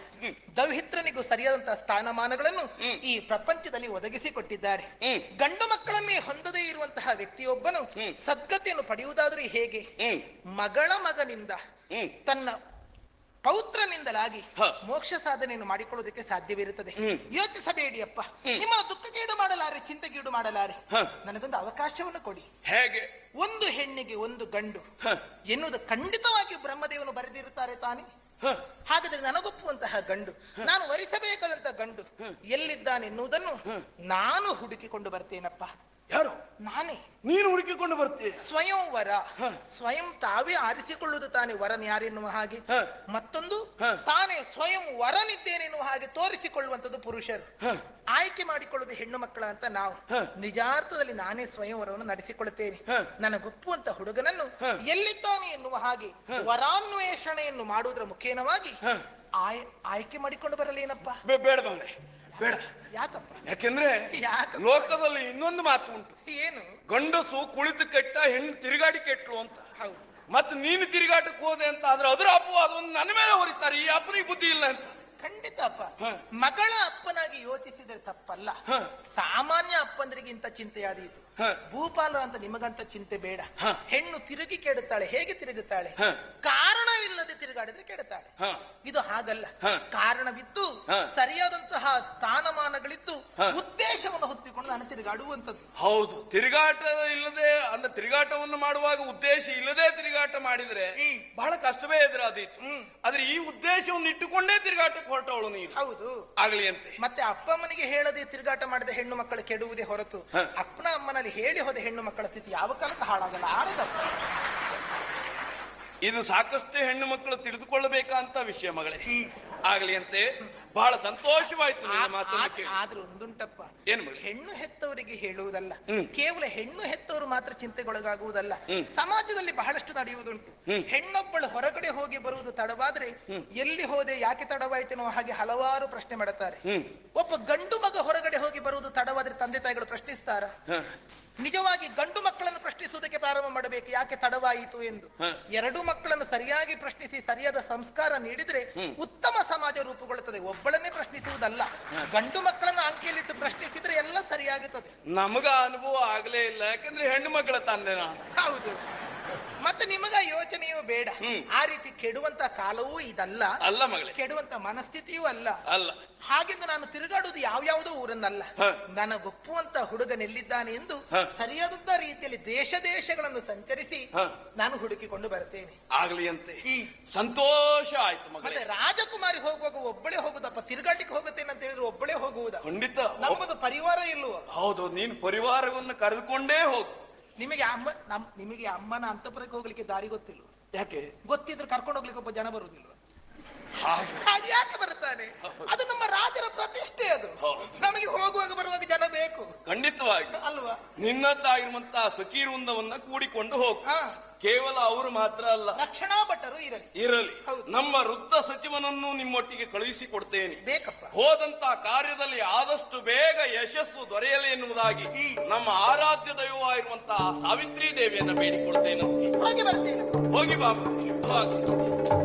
ದೌಹಿತ್ರನಿಗೂ ಸರಿಯಾದಂತಹ ಸ್ಥಾನಮಾನಗಳನ್ನು ಈ ಪ್ರಪಂಚದಲ್ಲಿ ಒದಗಿಸಿಕೊಟ್ಟಿದ್ದಾರೆ. ಗಂಡು ಮಕ್ಕಳನ್ನೇ ಹೊಂದದೇ ಇರುವಂತಹ ವ್ಯಕ್ತಿಯೊಬ್ಬನು ಸದ್ಗತಿಯನ್ನು ಪಡೆಯುವುದಾದ್ರೂ ಹೇಗೆ? ಮಗಳ ಮಗನಿಂದ ತನ್ನ ಪೌತ್ರನಿಂದಲಾಗಿ ಮೋಕ್ಷ ಸಾಧನೆಯನ್ನು ಮಾಡಿಕೊಳ್ಳುವುದಕ್ಕೆ ಸಾಧ್ಯವಿರುತ್ತದೆ. ಯೋಚಿಸಬೇಡಿಯಪ್ಪ. ನಿಮ್ಮ ದುಃಖಗೀಡು ಮಾಡಲಾರೆ, ಚಿಂತೆಗೀಡು ಮಾಡಲಾರೆ. ನನಗೊಂದು ಅವಕಾಶವನ್ನು ಕೊಡಿ. ಹೇಗೆ? ಒಂದು ಹೆಣ್ಣಿಗೆ ಒಂದು ಗಂಡು ಎನ್ನುವುದು ಖಂಡಿತವಾಗಿಯೂ ಬ್ರಹ್ಮದೇವನು ಬರೆದಿರುತ್ತಾರೆ ತಾನೆ. ಹಾಗಾದ್ರೆ ನನಗೊಪ್ಪುವಂತಹ ಗಂಡು, ನಾನು ವರಿಸಬೇಕಾದಂತಹ ಗಂಡು ಎಲ್ಲಿದ್ದಾನೆನ್ನುವುದನ್ನು ನಾನು ಹುಡುಕಿಕೊಂಡು ಬರ್ತೇನಪ್ಪ. ಯಾರು? ನಾನೇ. ನೀನು ಹುಡುಕಿಕೊಂಡು ಬರ್ತೀಯ? ಸ್ವಯಂವರ, ಸ್ವಯಂ ತಾವೇ ಆರಿಸಿಕೊಳ್ಳುವುದು ತಾನೇ ವರನ್ ಯಾರೆನ್ನುವ ಹಾಗೆ. ಮತ್ತೊಂದು ತಾನೇ ಸ್ವಯಂ ವರನಿದ್ದೇನೆನ್ನುವ ಹಾಗೆ ತೋರಿಸಿಕೊಳ್ಳುವಂಥದ್ದು ಪುರುಷರು. ಆಯ್ಕೆ ಮಾಡಿಕೊಳ್ಳುವುದು ಹೆಣ್ಣು ಮಕ್ಕಳ ಅಂತ ನಾವು. ನಿಜಾರ್ಥದಲ್ಲಿ ನಾನೇ ಸ್ವಯಂವರವನ್ನು ನಡೆಸಿಕೊಳ್ಳುತ್ತೇನೆ. ನನಗೊಪ್ಪುವಂತ ಹುಡುಗನನ್ನು ಎಲ್ಲಿದ್ದಾನೆ ಎನ್ನುವ ಹಾಗೆ ವರಾನ್ವೇಷಣೆಯನ್ನು ಮಾಡುವುದರ ಮುಖೇನವಾಗಿ ಆಯ್ಕೆ ಮಾಡಿಕೊಂಡು ಬರಲೇನಪ್ಪ. ಬೇಡ ಬಂದ್ರೆ ಬೇಡ. ಯಾಕಪ್ಪ? ಯಾಕೆಂದ್ರೆ ಲೋಕದಲ್ಲಿ ಇನ್ನೊಂದು ಮಾತು ಉಂಟು. ಏನು? ಗಂಡಸು ಕುಳಿತು ಕೆಟ್ಟ, ಹೆಣ್ಣು ತಿರುಗಾಡಿ ಕೆಟ್ಲು ಅಂತ. ಹೌದು. ಮತ್ತೆ ನೀನು ತಿರುಗಾಟಕ್ಕೆ ಹೋದೆ ಅಂತ ಆದ್ರೆ ಅದರ ಅಪವಾದವನ್ನು ನನ್ನ ಮೇಲೆ ಹೊರಿತಾರೆ. ಈ ಅಪ್ಪನಿಗೆ ಬುದ್ಧಿ ಇಲ್ಲ ಅಂತ. ಖಂಡಿತ ಅಪ್ಪ. ಮಗಳ ಅಪ್ಪನಾಗಿ ಯೋಚಿಸಿದರೆ ತಪ್ಪಲ್ಲ. ಸಾಮಾನ್ಯ ಅಪ್ಪಂದ್ರಿಗಿಂತ ಚಿಂತೆಯಾದೀತು. ಭೂಪಾಲ ಅಂತ ನಿಮಗಂತ ಚಿಂತೆ ಬೇಡ. ಹೆಣ್ಣು ತಿರುಗಿ ಕೆಡುತ್ತಾಳೆ. ಹೇಗೆ ತಿರುಗುತ್ತಾಳೆ? ಕಾರಣವಿಲ್ಲದೆ ತಿರುಗಾಡಿದ್ರೆ ಕೆಡುತ್ತಾಳೆ. ಇದು ಹಾಗಲ್ಲ. ಕಾರಣವಿದ್ದು ಸರಿಯಾದಂತಹ ಸ್ಥಾನಮಾನಗಳಿದ್ದು ಉದ್ದೇಶವನ್ನು ಹೊತ್ತಿಕೊಂಡು ನಾನು ತಿರುಗಾಡುವಂತದ್ದು. ಹೌದು. ತಿರುಗಾಟ ಇಲ್ಲದೆ ಅಂದ್ರೆ ತಿರುಗಾಟವನ್ನು ಮಾಡುವಾಗ ಉದ್ದೇಶ ಇಲ್ಲದೆ ತಿರುಗಾಟ ಮಾಡಿದ್ರೆ ಬಹಳ ಕಷ್ಟವೇ ಎದುರಾದೀತು. ಆದ್ರೆ ಈ ಉದ್ದೇಶವನ್ನು ಇಟ್ಟುಕೊಂಡೇ ತಿರುಗಾಟಕ್ಕೆ ಹೊರಟವಳು ನೀನು. ಹೌದು. ಆಗ್ಲಿ ಅಂತೆ. ಮತ್ತೆ ಅಪ್ಪ ಅಮ್ಮನಿಗೆ ಹೇಳದೆ ತಿರುಗಾಟ ಮಾಡಿದ ಹೆಣ್ಣು ಮಕ್ಕಳು ಕೆಡುವುದೇ ಹೊರತು ಅಪ್ಪನ ಅಮ್ಮನಲ್ಲಿ ಹೇಳಿ ಹೋದ ಹೆಣ್ಣು ಮಕ್ಕಳ ಸ್ಥಿತಿ ಯಾವ ಕಾಲಕ್ಕೂ ಹಾಳಾಗಲ್ಲ. ಆರದಪ್ಪ. ಇದು ಸಾಕಷ್ಟು ಹೆಣ್ಣು ಮಕ್ಕಳು ತಿಳಿದುಕೊಳ್ಳಬೇಕಂತ ವಿಷಯ ಮಗಳೇ. ಆಗ್ಲಿ ಅಂತೆ. ಬಹಳ ಸಂತೋಷವಾಯ್ತು ನಿನ್ನ ಮಾತನ್ನು ಕೇಳಿ. ಆದ್ರೆ ಒಂದುಂಟಪ್ಪ. ಏನು ಮಗಳೇ? ಹೆಣ್ಣು ಹೆತ್ತವರಿಗೆ ಹೇಳುವುದಲ್ಲ, ಕೇವಲ ಹೆಣ್ಣು ಹೆತ್ತವರು ಮಾತ್ರ ಚಿಂತೆಗೊಳಗಾಗುವುದಲ್ಲ. ಸಮಾಜದಲ್ಲಿ ಬಹಳಷ್ಟು ನಡೆಯುವುದುಂಟು. ಹೆಣ್ಣೊಬ್ಬಳು ಹೊರಗಡೆ ಹೋಗಿ ಬರುವುದು ತಡವಾದ್ರೆ ಎಲ್ಲಿ ಹೋದೆ, ಯಾಕೆ ತಡವಾಯ್ತೇನೋ ಹಾಗೆ ಹಲವಾರು ಪ್ರಶ್ನೆ ಮಾಡುತ್ತಾರೆ. ಒಬ್ಬ ಗಂಡು ಮಗ ಹೊರಗಡೆ ಹೋಗಿ ಬರುವುದು ತಡವಾದ್ರೆ ತಂದೆ ತಾಯಿಗಳು ಪ್ರಶ್ನಿಸ್ತಾರ? ನಿಜವಾಗಿ ಗಂಡು ಮಕ್ಕಳನ್ನು ಪ್ರಶ್ನಿಸುವುದಕ್ಕೆ ಪ್ರಾರಂಭ ಮಾಡಬೇಕು, ಯಾಕೆ ತಡವಾಯಿತು ಎಂದು. ಹ. ಎರಡು ಮಕ್ಕಳನ್ನು ಸರಿಯಾಗಿ ಪ್ರಶ್ನಿಸಿ ಸರಿಯಾದ ಸಂಸ್ಕಾರ ನೀಡಿದ್ರೆ ಉತ್ತಮ ಸಮಾಜ ರೂಪುಗೊಳ್ಳುತ್ತದೆ. ಒಬ್ಬಳನ್ನೇ ಪ್ರಶ್ನಿಸುವುದಲ್ಲ, ಗಂಡು ಮಕ್ಕಳನ್ನು ಅಂಕೆಯಲ್ಲಿಟ್ಟು ಪ್ರಶ್ನಿಸಿದ್ರೆ ಎಲ್ಲ ಸರಿಯಾಗುತ್ತದೆ. ನಮಗ ಅನುಭವ ಆಗ್ಲೇ ಇಲ್ಲ, ಯಾಕಂದ್ರೆ ಹೆಣ್ಣು ಮಕ್ಕಳ ತಂದೆ ನಾನು. ಹೌದು, ಮತ್ತೆ ನಿಮಗ ಯೋಚನೆಯೂ ಬೇಡ. ಆ ರೀತಿ ಕೆಡುವಂತ ಕಾಲವೂ ಇದಲ್ಲ, ಅಲ್ಲ ಮಗಳೇ, ಕೆಡುವಂತ ಮನಸ್ಥಿತಿಯೂ ಅಲ್ಲ. ಅಲ್ಲ. ಹಾಗೆಂದು ನಾನು ತಿರುಗಾಡುವುದು ಯಾವ್ಯಾವುದೋ ಊರನ್ನಲ್ಲ, ಹ. ನನಗೊಪ್ಪುವಂತ ಹುಡುಗನೆಲ್ಲಿದ್ದಾನೆ ಎಂದು ಹ. ಸರಿಯಾದ ರೀತಿಯಲ್ಲಿ ದೇಶಗಳನ್ನು ಸಂಚರಿಸಿ ಹ. ನಾನು ಹುಡುಕಿಕೊಂಡು ಬರ್ತೇನೆ. ಆಗ್ಲಿ ಅಂತೆ, ಸಂತೋಷ ಆಯ್ತು ಮಗಳೇ. ಮತ್ತೆ ರಾಜಕುಮಾರಿ ಹೋಗುವಾಗ ಒಬ್ಬಳೇ ಹೋಗುದಪ್ಪ, ತಿರುಗಾಟಕ್ಕೆ ಹೋಗುತ್ತೇನೆ ಅಂತ ಹೇಳಿದ್ರೆ ಒಬ್ಬಳೇ ಹೋಗುವುದ? ಖಂಡಿತ. ನಮ್ಮದು ಪರಿವಾರ ಇಲ್ಲವೋ? ಹೌದು, ನೀನು ಪರಿವಾರವನ್ನು ಕರೆದುಕೊಂಡೇ ಹೋಗು. ನಿಮಗೆ ಅಮ್ಮನ ಅಂತಪುರಕ್ಕೆ ಹೋಗ್ಲಿಕ್ಕೆ ದಾರಿ ಗೊತ್ತಿಲ್ಲ? ಯಾಕೆ? ಗೊತ್ತಿದ್ರೆ ಕರ್ಕೊಂಡು ಹೋಗ್ಲಿಕ್ಕೆ ಒಬ್ಬ ಜನ ಬರುವುದಿಲ್ಲ. ಹಾಗೆ ಅದು ಯಾಕೆ ಬರುತ್ತಾನೆ? ಅದು ನಮ್ಮ ರಾಜರ ಪ್ರತಿಷ್ಠೆ. ಅದು ನಮಗೆ ಹೋಗುವಾಗ ಬರುವಾಗ ಜನ ಬೇಕು, ಖಂಡಿತವಾಗಿ ಅಲ್ವಾ? ನಿನ್ನದ್ದಾಗಿರುವಂತಹ ಸಖೀವೃಂದವನ್ನ ಕೂಡಿಕೊಂಡು ಹೋಗು. ಹಾ, ಕೇವಲ ಅವರು ಮಾತ್ರ ಅಲ್ಲ, ರಕ್ಷಣಾ ಭಟ್ಟರು ಇರಲಿ. ಹೌದು. ನಮ್ಮ ವೃದ್ಧ ಸಚಿವನನ್ನು ನಿಮ್ಮೊಟ್ಟಿಗೆ ಕಳುಹಿಸಿ ಕೊಡ್ತೇನೆ. ಬೇಕಪ್ಪ. ಹೋದಂತ ಕಾರ್ಯದಲ್ಲಿ ಆದಷ್ಟು ಬೇಗ ಯಶಸ್ಸು ದೊರೆಯಲಿ ಎನ್ನುವುದಾಗಿ ನಮ್ಮ ಆರಾಧ್ಯ ದೈವವಾಗಿರುವಂತಹ ಸಾವಿತ್ರಿ ದೇವಿಯನ್ನ ಬೇಡಿಕೊಳ್ತೇನೆ. ಹಾಗೆ ಬರ್ತೇನೆ. ಹೋಗಿ ಬಾಬಾ, ಶುಭವಾಗಿ.